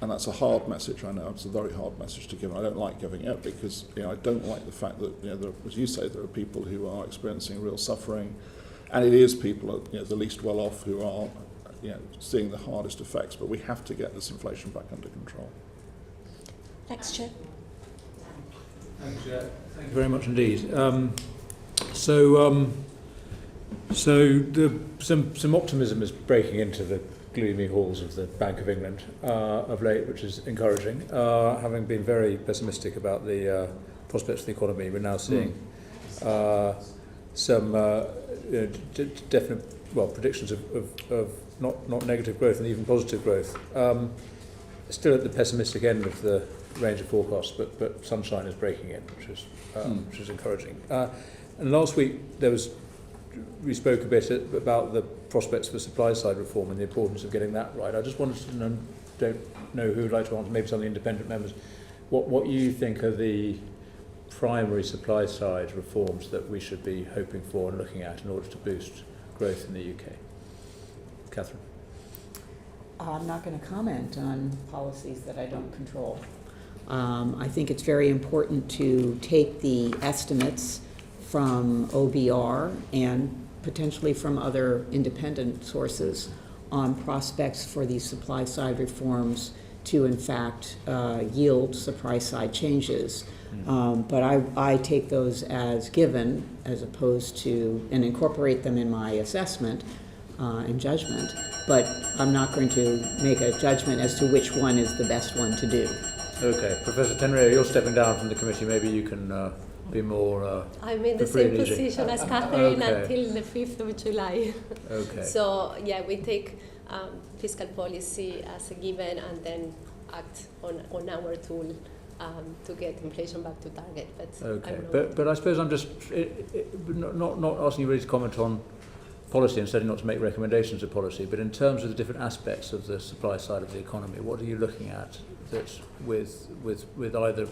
S2: And that's a hard message, I know. It's a very hard message to give. I don't like giving it because I don't like the fact that, there, as you say, there are people who are experiencing real suffering. And it is people, the least well-off who are seeing the hardest effects. But we have to get this inflation back under control.
S10: Thanks, Chair.
S11: Thanks, Chair. Thank you very much indeed. So some optimism is breaking into the gloomy halls of the Bank of England of late, which is encouraging. Having been very pessimistic about the prospects of the economy, we're now seeing some definite predictions of not negative growth and even positive growth. Still at the pessimistic end of the range of forecasts, but sunshine is breaking in, which is encouraging. And last week we spoke a bit about the prospects for supply side reform and the importance of getting that right. I just wanted to know, don't know who would like to answer, maybe some of the independent members, what you think are the primary supply side reforms that we should be hoping for and looking at in order to boost growth in the UK. Catherine.
S5: I'm not going to comment on policies that I don't control. I think it's very important to take the estimates from OBR and potentially from other independent sources on prospects for these supply side reforms to in fact yield supply side changes. But I take those as given as opposed to, and incorporate them in my assessment and judgment, but I'm not going to make a judgment as to which one is the best one to do.
S11: Okay, Professor Tenrea, you're stepping down from the committee. Maybe you can be more.
S4: I'm in the same position as Catherine until the 5th of July.
S11: Okay.
S4: So yeah, we take fiscal policy as a given and then act on our tool to get inflation back to target. But
S11: okay, but I suppose I'm just not asking you really to comment on policy, and certainly not to make recommendations of policy, but in terms of the different aspects of the supply side of the economy, what are you looking at that's with either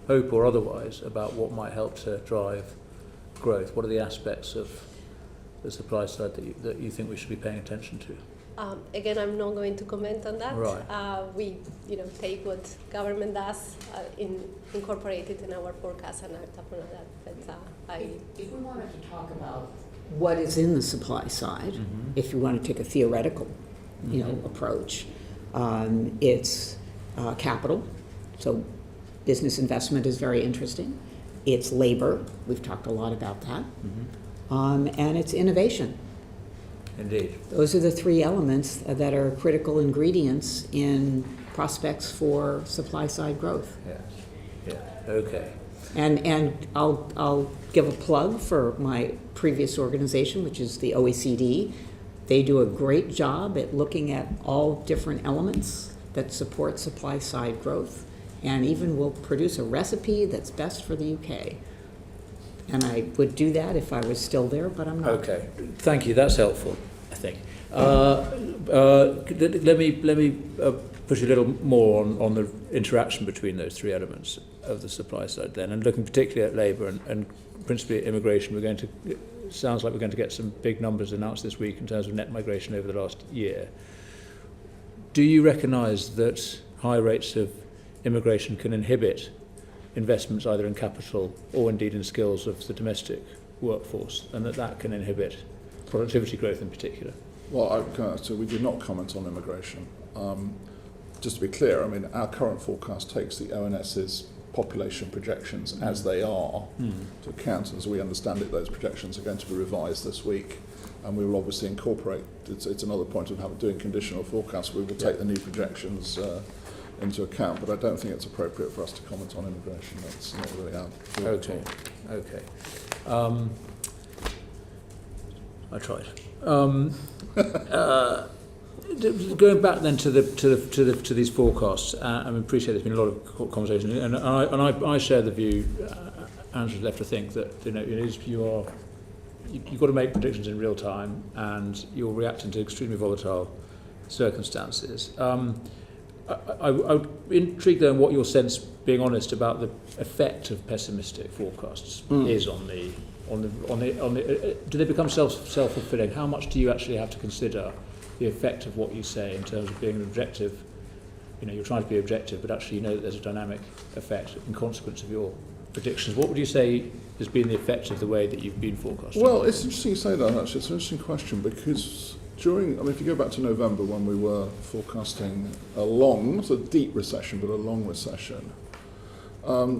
S11: hope or otherwise about what might help to drive growth? What are the aspects of the supply side that you think we should be paying attention to?
S4: Again, I'm not going to comment on that.
S11: Right.
S4: We, take what government does, incorporate it in our forecast and act upon that. But
S5: If we wanted to talk about what is in the supply side, if you want to take a theoretical, approach, it's capital. So business investment is very interesting. It's labor. We've talked a lot about that. And it's innovation.
S11: Indeed.
S5: Those are the three elements that are critical ingredients in prospects for supply side growth.
S11: Yes. Yeah. Okay.
S5: And I'll give a plug for my previous organization, which is the OECD. They do a great job at looking at all different elements that support supply side growth, and even will produce a recipe that's best for the UK. And I would do that if I was still there, but I'm not.
S11: Okay, thank you. That's helpful, I think. Let me push a little more on the interaction between those three elements of the supply side then, and looking particularly at labour and principally at immigration. Sounds like we're going to get some big numbers announced this week in terms of net migration over the last year. Do you recognise that high rates of immigration can inhibit investments either in capital or indeed in skills of the domestic workforce, and that can inhibit productivity growth in particular?
S2: Well, so we did not comment on immigration. Just to be clear, I mean, our current forecast takes the ONS's population projections as they are to account. As we understand it, those projections are going to be revised this week, and we will obviously incorporate, it's another point of doing conditional forecasts, we will take the new projections into account, but I don't think it's appropriate for us to comment on immigration. That's not really our field.
S11: Okay. I tried. Going back then to these forecasts, I appreciate there's been a lot of conversation, and I share the view. Andrew's left to think that you've got to make predictions in real time, and you're reacting to extremely volatile circumstances. I'm intrigued though in what your sense, being honest, about the effect of pessimistic forecasts is on the. Do they become self-fulfilling? How much do you actually have to consider the effect of what you say in terms of being an objective? You're trying to be objective, but actually that there's a dynamic effect in consequence of your predictions. What would you say has been the effect of the way that you've been forecasting?
S2: Well, it's interesting you say that, actually. It's an interesting question because if you go back to November when we were forecasting a long, not a deep recession, but a long recession,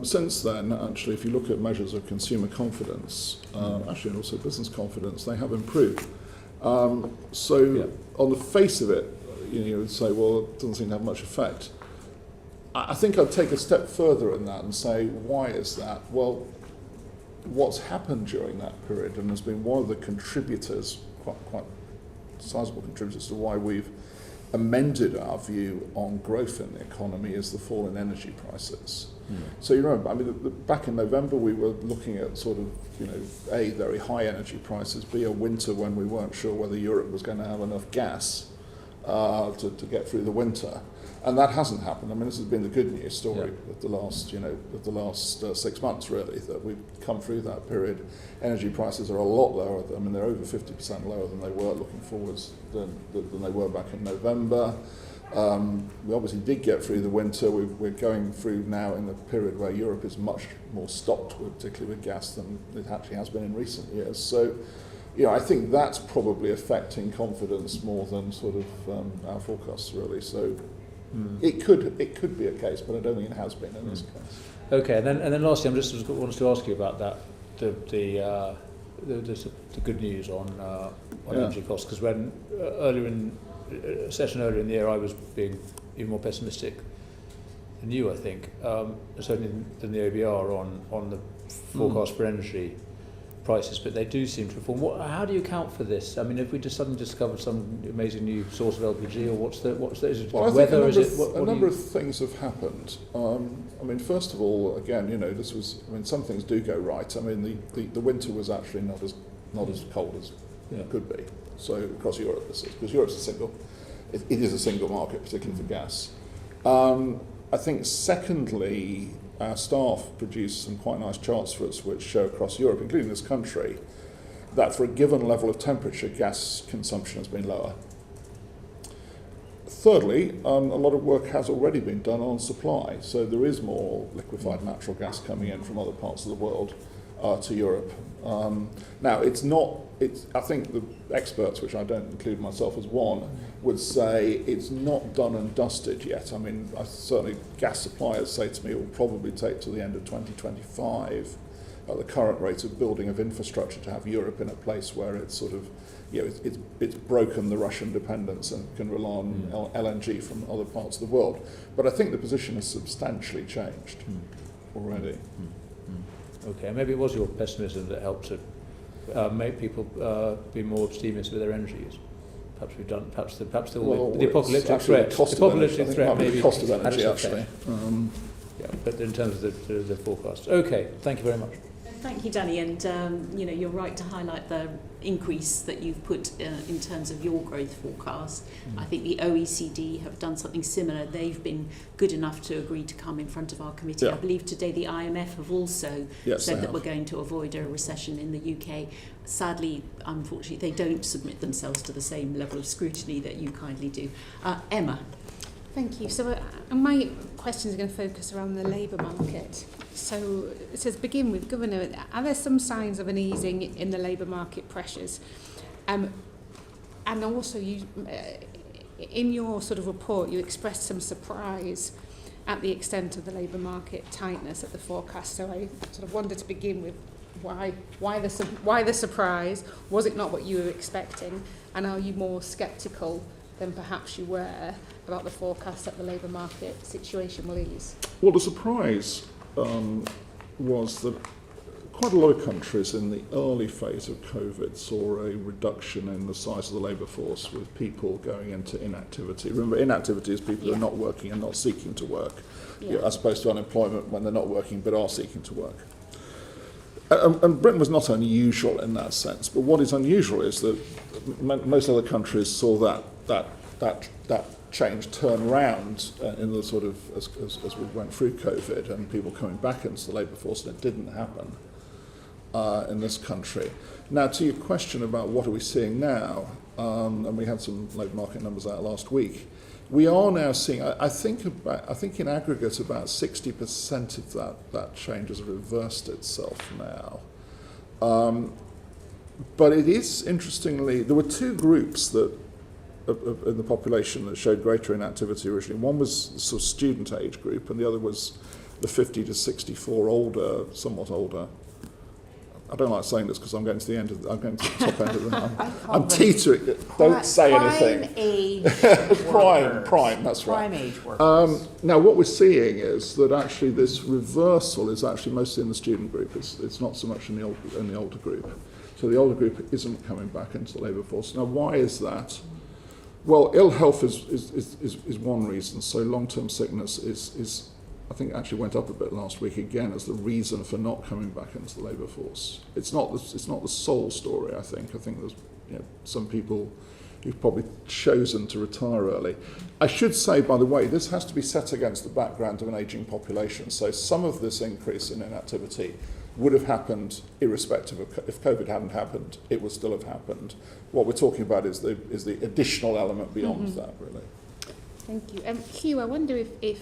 S2: since then, actually, if you look at measures of consumer confidence, actually, and also business confidence, they have improved. On the face of it, you would say, well, it doesn't seem to have much effect. I think I'd take a step further in that and say, why is that? Well, what's happened during that period, and has been one of the contributors, quite sizable contributors to why we've amended our view on growth in the economy, is the fall in energy prices. So you remember, back in November we were looking at sort of, A, very high energy prices, B, a winter when we weren't sure whether Europe was going to have enough gas to get through the winter. And that hasn't happened. This has been the good news story of the last 6 months, really, that we've come through that period. Energy prices are a lot lower. They're over 50% lower than they were looking forwards than they were back in November. We obviously did get through the winter. We're going through now in the period where Europe is much more stocked, particularly with gas, than it actually has been in recent years. So, I think that's probably affecting confidence more than sort of our forecasts, really. So. It could be a case, but I don't think it has been in this case.
S11: Okay, and then lastly, I just wanted to ask you about that the good news on energy costs, because when earlier in a session earlier in the year I was being even more pessimistic than you, I think, certainly than the OBR on the forecast for energy prices, but they do seem to reform. How do you account for this? If we just suddenly discovered some amazing new source of LPG, or what's the is it weather?
S2: A number of things have happened. First of all, again, some things do go right. The winter was actually not as cold as
S11: Yeah.
S2: Could be. So across Europe, this is, because Europe's it is a single market, particularly for gas. I think secondly, our staff produced some quite nice charts for us which show across Europe, including this country, that for a given level of temperature, gas consumption has been lower. Thirdly, a lot of work has already been done on supply, so there is more liquefied natural gas coming in from other parts of the world to Europe. Now, I think the experts, which I don't include myself as one, would say it's not done and dusted yet. I mean, certainly gas suppliers say to me it will probably take to the end of 2025 at the current rate of building of infrastructure to have Europe in a place where it's sort of, it's broken the Russian dependence and can rely on LNG from other parts of the world. But I think the position has substantially changed already.
S11: Okay, maybe it was your pessimism that helped to make people be more abstemious with their energy use. Perhaps we've done. Perhaps the apocalyptic threat. The apocalyptic threat, maybe.
S2: The cost of energy, actually.
S11: Yeah, but in terms of the forecast. Okay, thank you very much.
S1: Thank you, Danny, and you're right to highlight the increase that you've put in terms of your growth forecast. I think the OECD have done something similar. They've been good enough to agree to come in front of our committee. I believe today the IMF have also said that we're going to avoid a recession in the UK. Sadly, unfortunately, they don't submit themselves to the same level of scrutiny that you kindly do. Emma.
S12: Thank you. So my questions are going to focus around the labour market. So it says, begin with, Governor, are there some signs of an easing in the labour market pressures? And also, you, in your sort of report, you expressed some surprise at the extent of the labour market tightness at the forecast. So I sort of wanted to begin with why the surprise? Was it not what you were expecting? And are you more sceptical than perhaps you were about the forecast that the labour market situation will ease?
S2: Well, the surprise was that quite a lot of countries in the early phase of COVID saw a reduction in the size of the labour force with people going into inactivity. Remember, inactivity is people who are not working and not seeking to work, as opposed to unemployment when they're not working but are seeking to work. And Britain was not unusual in that sense, but what is unusual is that most other countries saw that change turn around in the sort of as we went through COVID and people coming back into the labour force, and it didn't happen in this country. Now, to your question about what are we seeing now, and we had some labour market numbers out last week. We are now seeing, I think in aggregate about 60% of that change has reversed itself now. But it is, interestingly, there were two groups that in the population that showed greater inactivity originally. One was the sort of student age group, and the other was the 50 to 64 older, somewhat older. I don't like saying this because I'm going to the end of I'm going to the top end of the I'm teetering. Don't say anything. Prime, that's right.
S5: Prime age workers.
S2: Now, what we're seeing is that actually this reversal is actually mostly in the student group. It's not so much in the older group. So the older group isn't coming back into the labour force. Now, why is that? Well, ill health is one reason. So long-term sickness is I think actually went up a bit last week again as the reason for not coming back into the labour force. It's not the sole story. I think there's some people who've probably chosen to retire early. I should say, by the way, this has to be set against the background of an ageing population. So some of this increase in inactivity would have happened irrespective of, if COVID hadn't happened, it would still have happened. What we're talking about is the additional element beyond that, really.
S12: Thank you. Hugh, I wonder if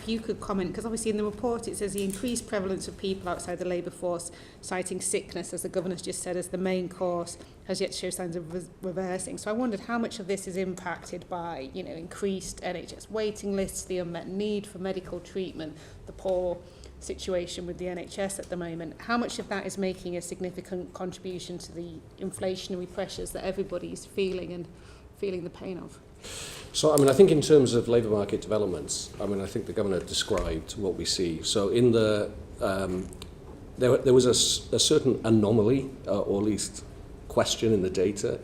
S12: you could comment, because obviously in the report it says the increased prevalence of people outside the labour force citing sickness, as the Governor's just said, as the main cause, has yet to show signs of reversing. So I wondered how much of this is impacted by, increased NHS waiting lists, the unmet need for medical treatment, the poor situation with the NHS at the moment. How much of that is making a significant contribution to the inflationary pressures that everybody's feeling the pain of?
S3: So, I think in terms of labour market developments, I think the Governor described what we see. So in the, there was a certain anomaly, or at least question in the data,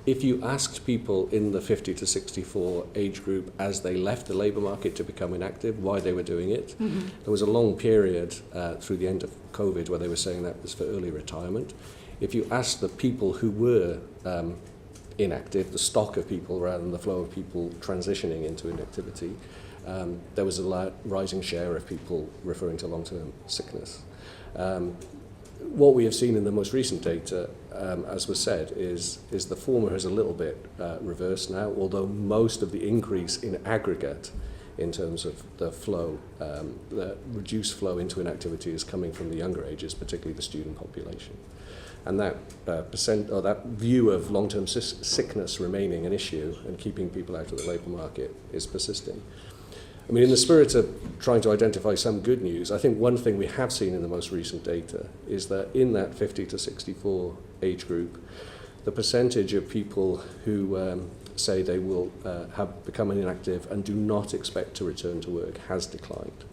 S3: if you asked people in the 50 to 64 age group as they left the labour market to become inactive, why they were doing it, there was a long period through the end of COVID where they were saying that was for early retirement. If you asked the people who were inactive, the stock of people rather than the flow of people transitioning into inactivity, there was a rising share of people referring to long-term sickness. What we have seen in the most recent data, as was said, is the former has a little bit reversed now, although most of the increase in aggregate in terms of the flow, the reduced flow into inactivity is coming from the younger ages, particularly the student population. And that that view of long-term sickness remaining an issue and keeping people out of the labour market is persisting. I mean, in the spirit of trying to identify some good news, I think one thing we have seen in the most recent data is that in that 50 to 64 age group, the percentage of people who say they will have become inactive and do not expect to return to work has declined.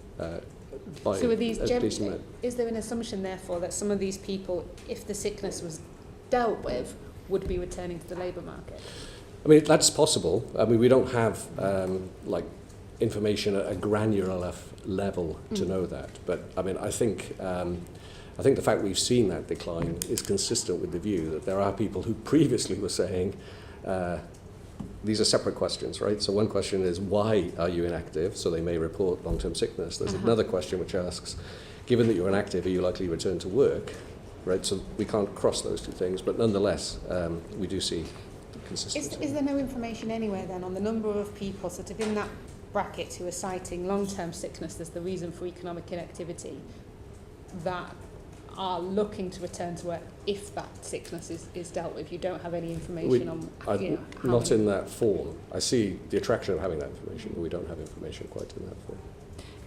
S12: So are these is there an assumption, therefore, that some of these people, if the sickness was dealt with, would be returning to the labour market?
S3: I mean, that's possible. I mean, we don't have information at a granular level to know that. But I mean, I think the fact we've seen that decline is consistent with the view that there are people who previously were saying, these are separate questions, right? So one question is, why are you inactive? So they may report long-term sickness. There's another question which asks, given that you're inactive, are you likely to return to work? Right? So we can't cross those two things, but nonetheless, we do see consistency.
S12: Is there no information anywhere then on the number of people sort of in that bracket who are citing long-term sickness as the reason for economic inactivity that are looking to return to work if that sickness is dealt with? You don't have any information on how
S3: not in that form. I see the attraction of having that information, but we don't have information quite in that form.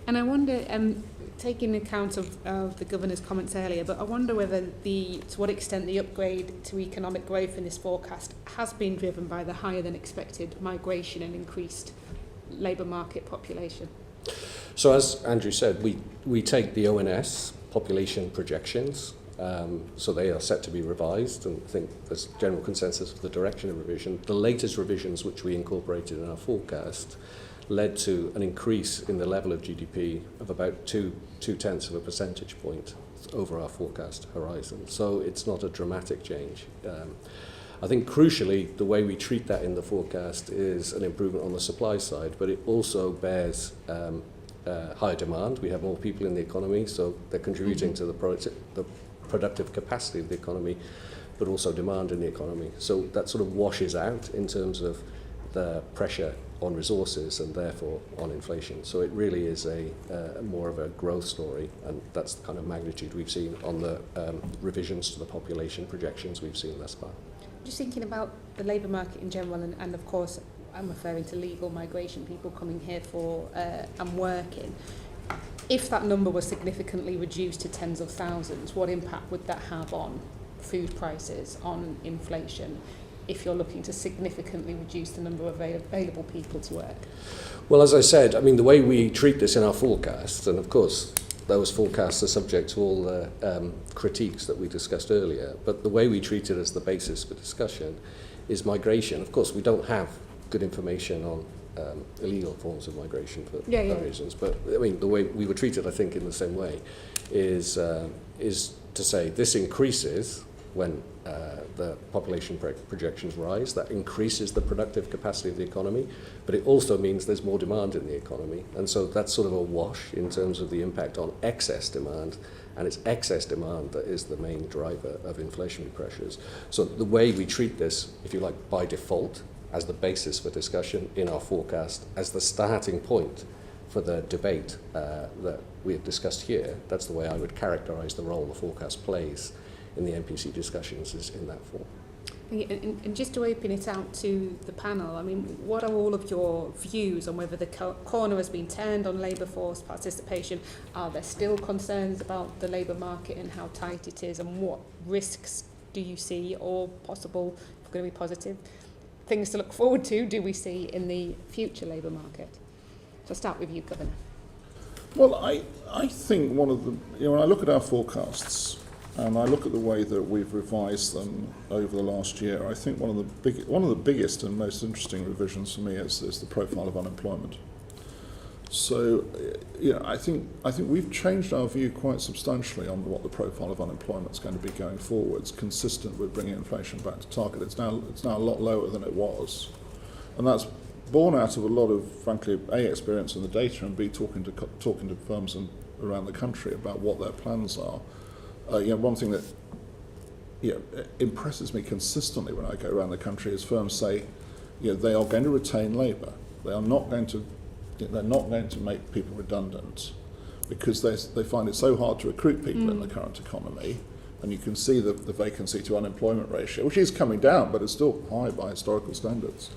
S12: And I wonder, taking account of the Governor's comments earlier, but I wonder whether to what extent the upgrade to economic growth in this forecast has been driven by the higher than expected migration and increased labour market population.
S3: So as Andrew said, we take the ONS population projections, so they are set to be revised, and I think there's general consensus of the direction of revision. The latest revisions which we incorporated in our forecast led to an increase in the level of GDP of about 2/10 of a percentage point over our forecast horizon. So it's not a dramatic change. I think crucially, the way we treat that in the forecast is an improvement on the supply side, but it also bears higher demand. We have more people in the economy, so they're contributing to the productive capacity of the economy, but also demand in the economy. So that sort of washes out in terms of the pressure on resources and therefore on inflation. So it really is a more of a growth story, and that's the kind of magnitude we've seen on the revisions to the population projections we've seen thus far.
S12: Just thinking about the labour market in general, and of course I'm referring to legal migration, people coming here for and working. If that number was significantly reduced to tens of thousands, what impact would that have on food prices, on inflation, if you're looking to significantly reduce the number of available people to work?
S3: Well, as I said, I mean, the way we treat this in our forecasts, and of course those forecasts are subject to all the critiques that we discussed earlier, but the way we treat it as the basis for discussion is migration. Of course, we don't have good information on illegal forms of migration for other reasons, but I mean, the way we would treat it, I think, in the same way is to say this increases when the population projections rise. That increases the productive capacity of the economy, but it also means there's more demand in the economy. And so that's sort of a wash in terms of the impact on excess demand, and it's excess demand that is the main driver of inflationary pressures. So the way we treat this, if you like, by default, as the basis for discussion in our forecast, as the starting point for the debate that we have discussed here, that's the way I would characterise the role the forecast plays in the MPC discussions, is in that form.
S12: And just to open it out to the panel, I mean, what are all of your views on whether the corner has been turned on labour force participation? Are there still concerns about the labour market and how tight it is, and what risks do you see, or possible, if we're going to be positive, things to look forward to, do we see in the future labour market? So I'll start with you, Governor.
S2: Well, I think one of the, when I look at our forecasts, and I look at the way that we've revised them over the last year, I think one of the biggest and most interesting revisions for me is the profile of unemployment. So, I think we've changed our view quite substantially on what the profile of unemployment is going to be going forwards, consistent with bringing inflation back to target. It's now a lot lower than it was, and that's born out of a lot of, frankly, A, experience in the data, and B, talking to firms around the country about what their plans are. One thing that impresses me consistently when I go around the country is firms say, they are going to retain labour. They're not going to make people redundant because they find it so hard to recruit people in the current economy. And you can see the vacancy to unemployment ratio, which is coming down, but it's still high by historical standards.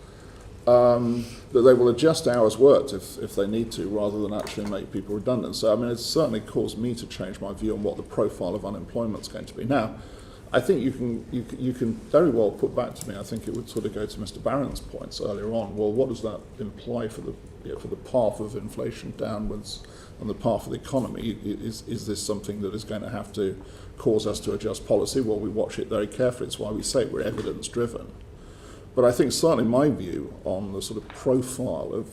S2: That they will adjust hours worked if they need to, rather than actually make people redundant. So, it's certainly caused me to change my view on what the profile of unemployment is going to be. Now, I think you can very well put back to me, I think it would sort of go to Mr. Barron's points earlier on, well, what does that imply for the path of inflation downwards and the path of the economy? Is this something that is going to have to cause us to adjust policy? Well, we watch it very carefully. It's why we say we're evidence-driven. But I think certainly my view on the sort of profile of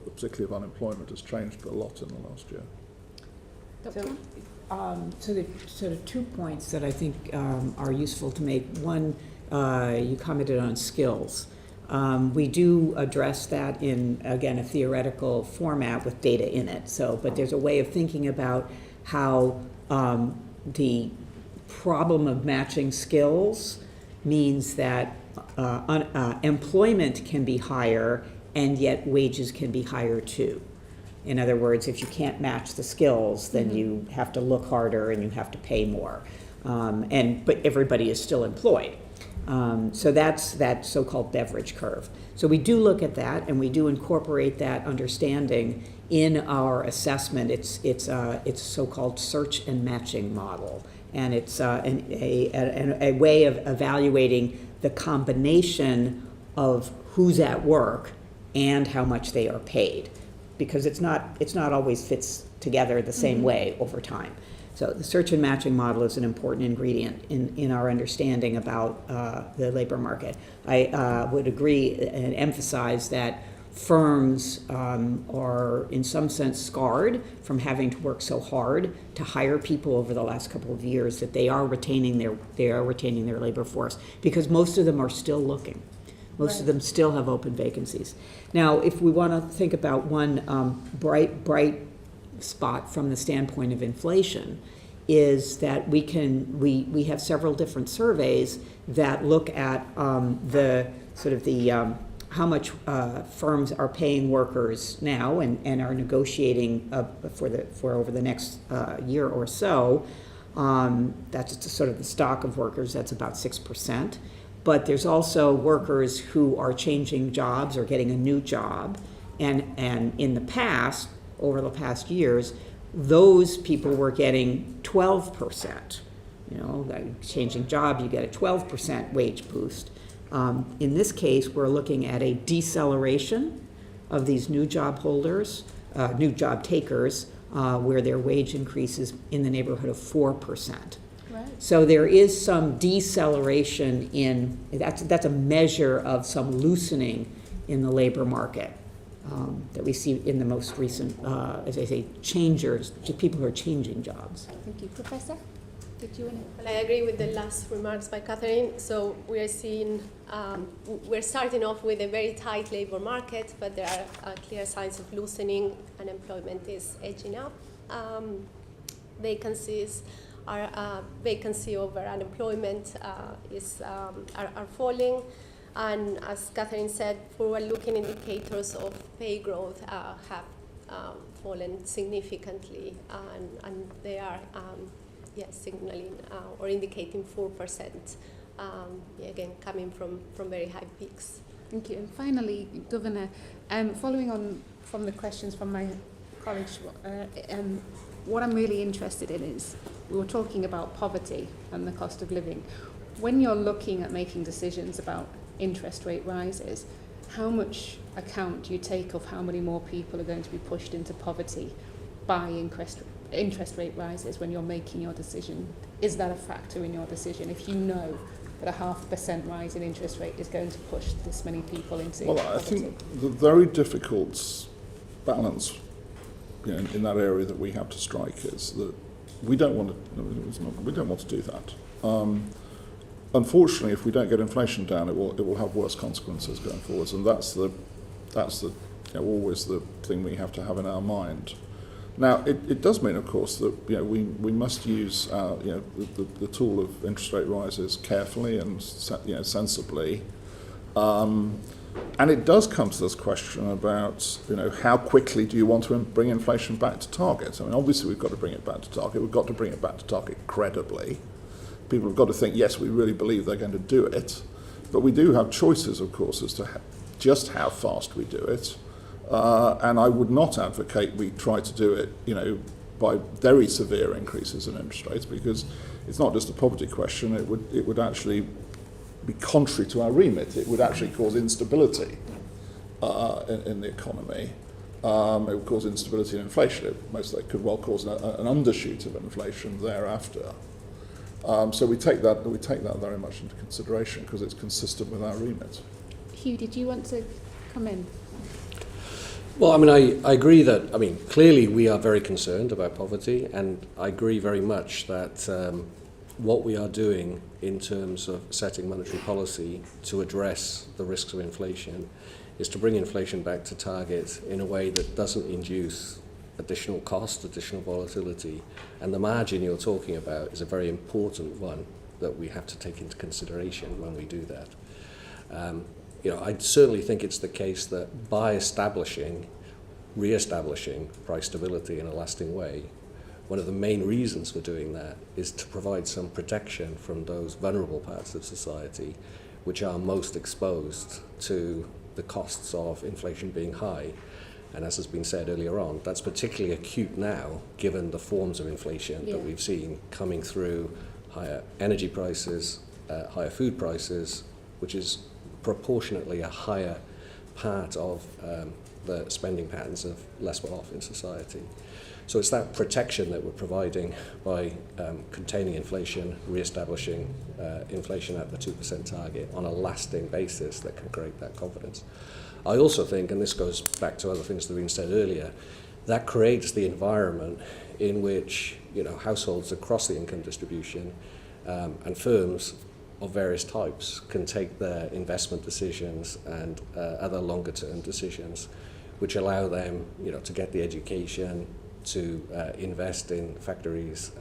S2: particularly of unemployment has changed a lot in the last year.
S5: So the sort of 2 points that I think are useful to make. One, you commented on skills. We do address that in, again, a theoretical format with data in it. But there's a way of thinking about how the problem of matching skills means that employment can be higher and yet wages can be higher too. In other words, if you can't match the skills, then you have to look harder and you have to pay more. But everybody is still employed. So that's that so-called Beveridge curve. So we do look at that, and we do incorporate that understanding in our assessment. It's a so-called search and matching model, and it's a way of evaluating the combination of who's at work and how much they are paid, because it's not always fits together the same way over time. So the search and matching model is an important ingredient in our understanding about the labor market. I would agree and emphasize that firms are in some sense scarred from having to work so hard to hire people over the last couple of years, that they are retaining their labor force, because most of them are still looking. Most of them still have open vacancies. Now, if we want to think about one bright spot from the standpoint of inflation, is that we have several different surveys that look at how much firms are paying workers now and are negotiating for over the next year or so. That's sort of the stock of workers. That's about 6%. But there's also workers who are changing jobs or getting a new job, and in the past, over the past years, those people were getting 12%. Changing job, you get a 12% wage boost. In this case, we're looking at a deceleration of these new job holders, new job takers, where their wage increases in the neighborhood of 4%. Right. So there is some deceleration that's a measure of some loosening in the labor market that we see in the most recent, as I say, changers, people who are changing jobs.
S12: Thank you. Professor, did you want to?
S4: Well, I agree with the last remarks by Catherine. So we are seeing, we're starting off with a very tight labor market, but there are clear signs of loosening. Unemployment is edging up. Vacancies are vacancy over unemployment are falling. And as Catherine said, forward-looking indicators of pay growth have fallen significantly, and they are signaling or indicating 4%, again coming from very high peaks.
S12: Thank you. And finally, Governor, following on from the questions from my colleagues, what I'm really interested in is, we were talking about poverty and the cost of living. When you're looking at making decisions about interest rate rises, how much account do you take of how many more people are going to be pushed into poverty by interest rate rises when you're making your decision? Is that a factor in your decision if you know that a 0.5% rise in interest rate is going to push this many people into
S2: Well, I
S12: poverty?
S2: think the very difficult balance, you know, in that area that we have to strike is that we don't want to do that. Unfortunately, if we don't get inflation down, it will have worse consequences going forwards, and that's the always the thing we have to have in our mind. Now, it does mean, of course, that we must use the tool of interest rate rises carefully and sensibly, and it does come to this question about how quickly do you want to bring inflation back to target? I mean, obviously we've got to bring it back to target. We've got to bring it back to target credibly. People have got to think, yes, we really believe they're going to do it, but we do have choices, of course, as to just how fast we do it. And I would not advocate we try to do it, by very severe increases in interest rates, because it's not just a poverty question. It would actually be contrary to our remit. It would actually cause instability in the economy. It would cause instability in inflation. It could well cause an undershoot of inflation thereafter. So we take that very much into consideration because it's consistent with our remit.
S12: Hugh, did you want to come in?
S3: Well, I mean, I agree that, clearly we are very concerned about poverty, and I agree very much that what we are doing in terms of setting monetary policy to address the risks of inflation is to bring inflation back to target in a way that doesn't induce additional cost, additional volatility. And the margin you're talking about is a very important one that we have to take into consideration when we do that. I certainly think it's the case that by re-establishing price stability in a lasting way, one of the main reasons for doing that is to provide some protection from those vulnerable parts of society which are most exposed to the costs of inflation being high. And as has been said earlier on, that's particularly acute now, given the forms of inflation that we've seen coming through higher energy prices, higher food prices, which is proportionately a higher part of the spending patterns of less well-off in society. So it's that protection that we're providing by containing inflation, re-establishing inflation at the 2% target on a lasting basis that can create that confidence. I also think, and this goes back to other things that have been said earlier, that creates the environment in which households across the income distribution and firms of various types can take their investment decisions and other longer term decisions, which allow them to get the education, to invest in factories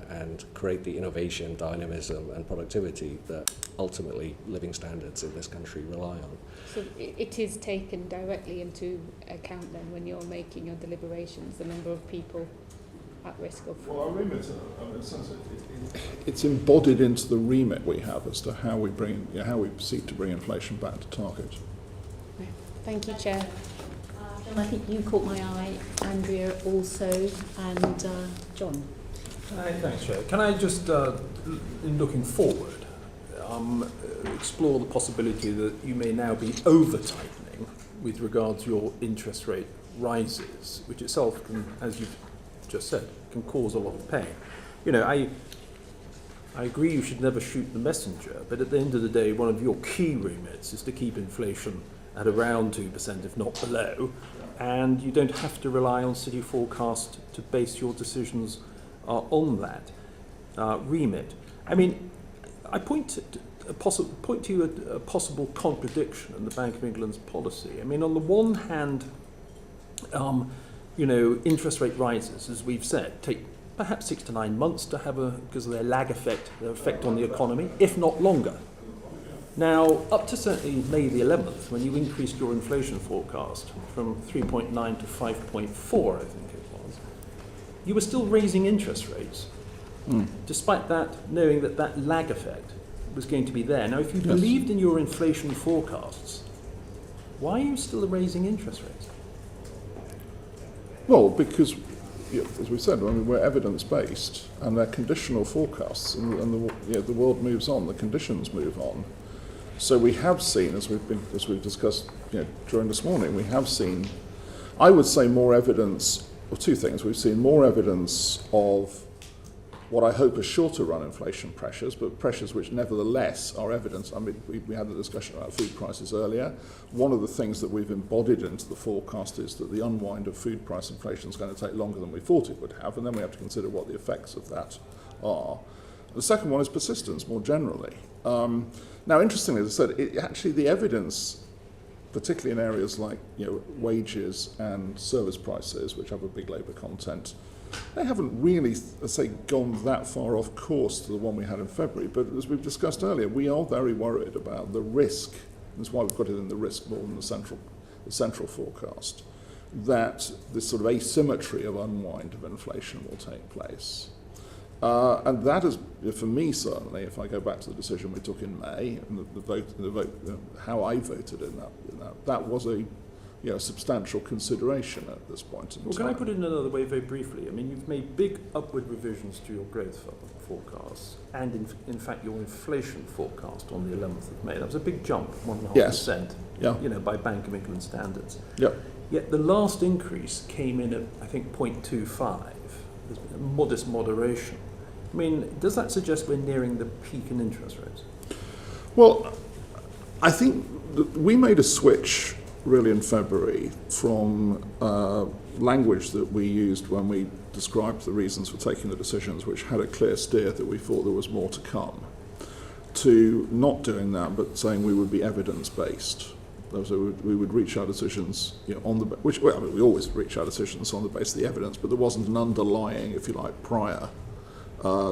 S3: and create the innovation, dynamism and productivity that ultimately living standards in this country rely on.
S12: So it is taken directly into account then when you're making your deliberations, the number of people at risk of...
S2: Well, our remit, it's embodied into the remit we have as to how we seek to bring inflation back to target.
S12: Thank you, Chair.
S1: I think you caught my eye, Andrea also, and John.
S6: Thanks, Chair. Can I just, in looking forward, explore the possibility that you may now be over-tightening with regard to your interest rate rises, which itself can, as you've just said, can cause a lot of pain. I agree you should never shoot the messenger, but at the end of the day, one of your key remits is to keep inflation at around 2%, if not below, and you don't have to rely on city forecast to base your decisions on that remit. I point to you a possible contradiction in the Bank of England's policy. On the one hand, interest rate rises, as we've said, take perhaps 6 to 9 months to have because of their lag effect, their effect on the economy, if not longer. Now, up to certainly May the 11th, when you increased your inflation forecast from 3.9 to 5.4, I think it was, you were still raising interest rates, despite that, knowing that lag effect was going to be there. Now, if you believed in your inflation forecasts, why are you still raising interest rates?
S2: Well, because, as we said, we're evidence-based, and they're conditional forecasts, and the world moves on, the conditions move on. So we have seen, as we've discussed during this morning, we have seen, I would say, more evidence well, two things. We've seen more evidence of what I hope are shorter run inflation pressures, but pressures which nevertheless are evidence. I mean, we had the discussion about food prices earlier. One of the things that we've embodied into the forecast is that the unwind of food price inflation is going to take longer than we thought it would have, and then we have to consider what the effects of that are. The second one is persistence more generally. Now, interestingly, as I said, actually the evidence, particularly in areas like wages and service prices, which have a big labour content, they haven't really, let's say, gone that far off course to the one we had in February. But as we've discussed earlier, we are very worried about the risk. That's why we've got it in the risk more than the central forecast, that this sort of asymmetry of unwind of inflation will take place. And that is, for me certainly, if I go back to the decision we took in May and the vote, how I voted in that was a substantial consideration at this point in time.
S6: Well, can I put it in another way very briefly? I mean, you've made big upward revisions to your growth forecast and, in fact, your inflation forecast on the 11th of May. That was a big jump, 1.5%, by Bank of England standards.
S2: Yep.
S6: Yet the last increase came in at, I think, 0.25. There's a modest moderation. I mean, does that suggest we're nearing the peak in interest rates?
S2: Well, I think we made a switch really in February from language that we used when we described the reasons for taking the decisions, which had a clear steer that we thought there was more to come, to not doing that but saying we would be evidence-based. So we would reach our decisions on the we always reach our decisions on the basis of the evidence, but there wasn't an underlying, if you like, prior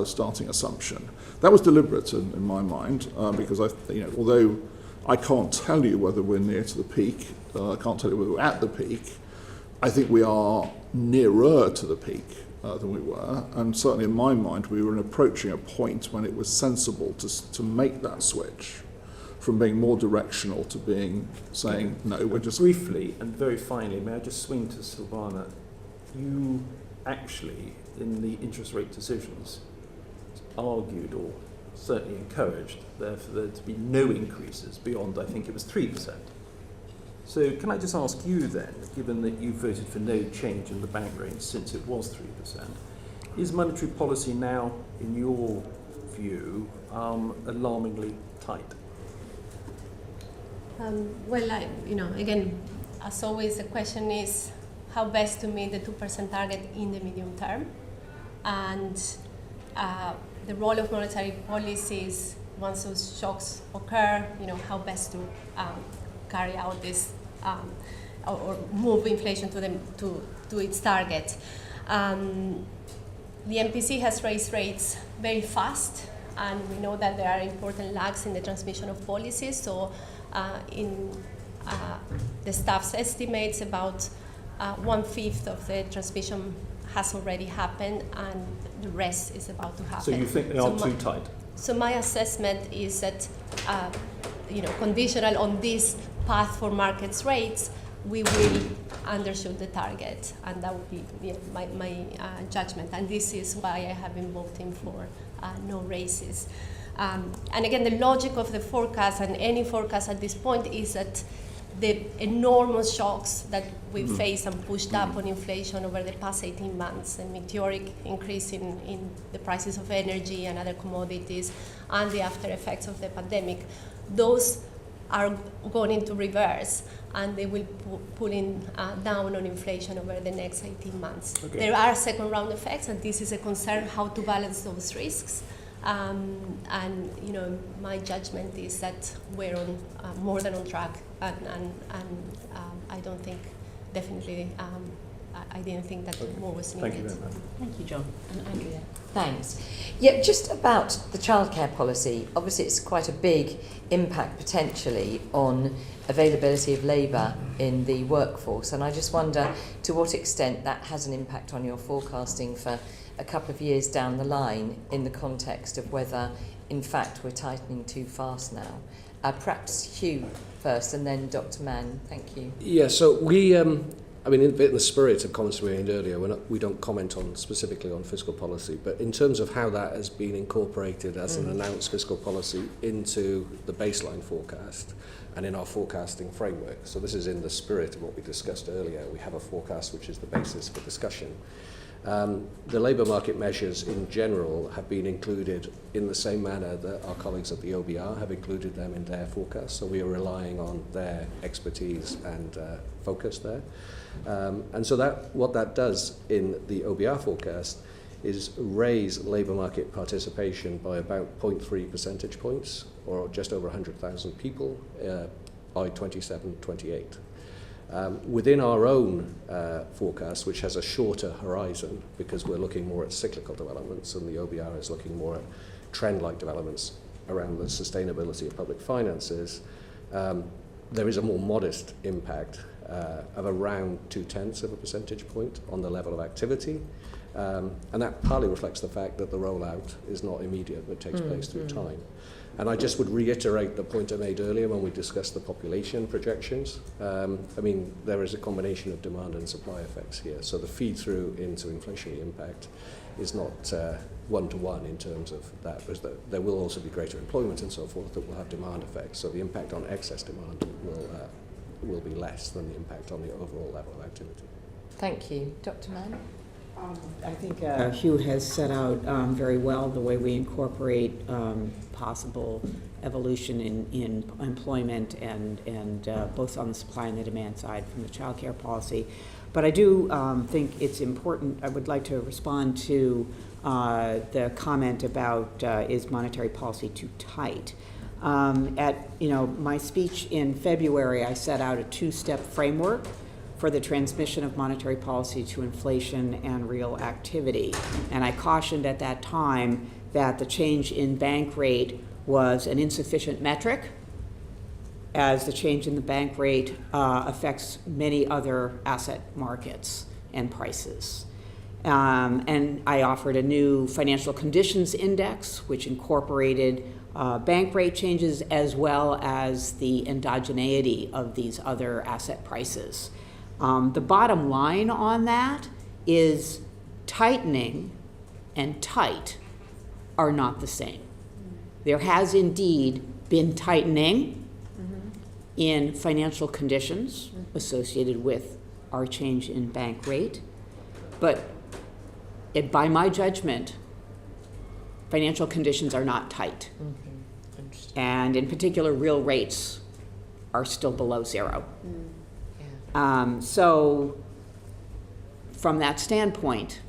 S2: starting assumption. That was deliberate in my mind because although I can't tell you whether we're near to the peak, I can't tell you whether we're at the peak, I think we are nearer to the peak than we were, and certainly in my mind we were approaching a point when it was sensible to make that switch from being more directional to saying no, we're just...
S6: Briefly and very finally, may I just swing to Silvana? You actually, in the interest rate decisions, argued or certainly encouraged there for there to be no increases beyond, I think it was 3%. So can I just ask you then, given that you voted for no change in the bank rate since it was 3%, is monetary policy now, in your view, alarmingly tight?
S4: Again, as always, the question is how best to meet the 2% target in the medium term. And the role of monetary policy is, once those shocks occur, how best to carry out this or move inflation to its target. The MPC has raised rates very fast, and we know that there are important lags in the transmission of policies. So in the staff's estimates, about 1/5 of the transmission has already happened, and the rest is about to happen.
S6: So you think they are too tight?
S4: So my assessment is that, conditional on this path for markets rates, we will undershoot the target, and that would be my judgment. And this is why I have been voting for no raises. And again, the logic of the forecast and any forecast at this point is that the enormous shocks that we faced and pushed up on inflation over the past 18 months, the meteoric increase in the prices of energy and other commodities, and the after effects of the pandemic, those are going into reverse, and they will pulling down on inflation over the next 18 months. Okay. There are second round effects, and this is a concern how to balance those risks. And my judgment is that we're on more than on track, and I don't think, definitely, I didn't think that more was needed.
S6: Thank you very much.
S1: Thank you, John. And Andrea.
S8: Thanks. Yeah, just about the childcare policy, obviously it's quite a big impact potentially on availability of labour in the workforce, and I just wonder to what extent that has an impact on your forecasting for a couple of years down the line in the context of whether, in fact, we're tightening too fast now. Perhaps Hugh first and then Dr. Mann. Thank you.
S3: Yeah, so we I mean, in the spirit of comments we made earlier, we don't comment on specifically on fiscal policy, but in terms of how that has been incorporated as an announced fiscal policy into the baseline forecast and in our forecasting framework. So this is in the spirit of what we discussed earlier. We have a forecast which is the basis for discussion. The labour market measures in general have been included in the same manner that our colleagues at the OBR have included them in their forecast. So we are relying on their expertise and focus there. And so what that does in the OBR forecast is raise labour market participation by about 0.3 percentage points, or just over 100,000 people by 27-28. Within our own forecast, which has a shorter horizon, because we're looking more at cyclical developments and the OBR is looking more at trend-like developments around the sustainability of public finances, there is a more modest impact of around 0.2 of a percentage point on the level of activity. And that partly reflects the fact that the rollout is not immediate, but takes place through time. And I just would reiterate the point I made earlier when we discussed the population projections. I mean, there is a combination of demand and supply effects here. So the feed-through into inflationary impact is not one-to-one in terms of that, because there will also be greater employment and so forth that will have demand effects. So the impact on excess demand will be less than the impact on the overall level of activity.
S8: Thank you. Dr. Mann?
S5: I think Hugh has set out very well the way we incorporate possible evolution in employment and both on the supply and the demand side from the child care policy. But I do think it's important. I would like to respond to the comment about is monetary policy too tight? At my speech in February, I set out a two-step framework for the transmission of monetary policy to inflation and real activity. And I cautioned at that time that the change in bank rate was an insufficient metric, as the change in the bank rate affects many other asset markets and prices. And I offered a new financial conditions index, which incorporated bank rate changes as well as the endogeneity of these other asset prices. The bottom line on that is tightening and tight are not the same. There has indeed been tightening in financial conditions associated with our change in bank rate, but by my judgment, financial conditions are not tight. And in particular, real rates are still below zero. So from that standpoint,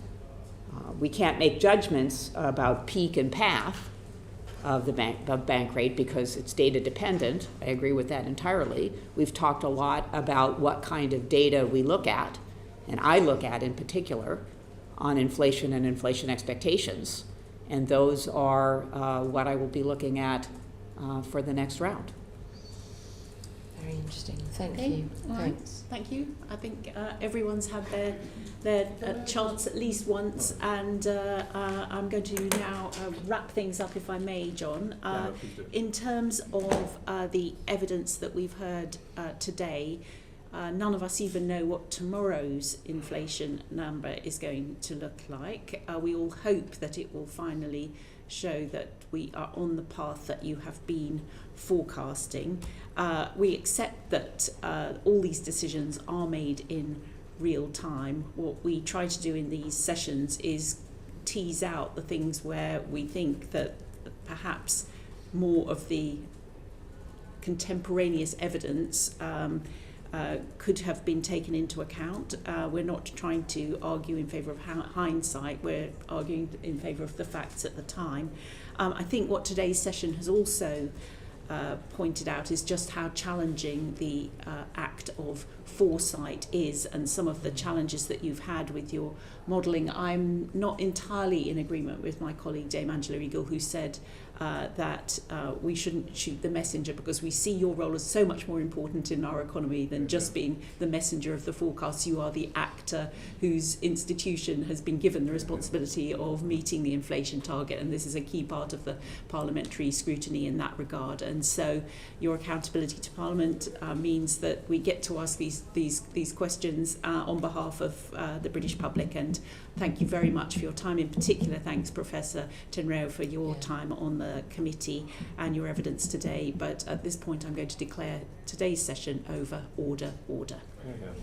S5: we can't make judgments about peak and path of the bank rate because it's data dependent. I agree with that entirely. We've talked a lot about what kind of data we look at, and I look at in particular on inflation and inflation expectations, and those are what I will be looking at for the next round.
S8: Very interesting. Thank
S1: Okay.
S8: you.
S1: All right.
S8: Thanks.
S1: Thank you. I think everyone's had their chance at least once, and I'm going to now wrap things up, if I may, John. In terms of the evidence that we've heard today, none of us even know what tomorrow's inflation number is going to look like. We all hope that it will finally show that we are on the path that you have been forecasting. We accept that all these decisions are made in real time. What we try to do in these sessions is tease out the things where we think that perhaps more of the contemporaneous evidence could have been taken into account. We're not trying to argue in favour of hindsight, we're arguing in favour of the facts at the time. I think what today's session has also pointed out is just how challenging the act of foresight is, and some of the challenges that you've had with your modelling. I'm not entirely in agreement with my colleague Dame Angela Eagle, who said that we shouldn't shoot the messenger, because we see your role as so much more important in our economy than just being the messenger of the forecasts. You are the actor whose institution has been given the responsibility of meeting the inflation target, and this is a key part of the parliamentary scrutiny in that regard. And so your accountability to Parliament means that we get to ask these questions on behalf of the British public. And thank you very much for your time. In particular, thanks Professor Tenreo for your time on the committee and your evidence today. But at this point I'm going to declare today's session over. Order.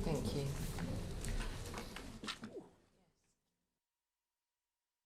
S8: Thank you.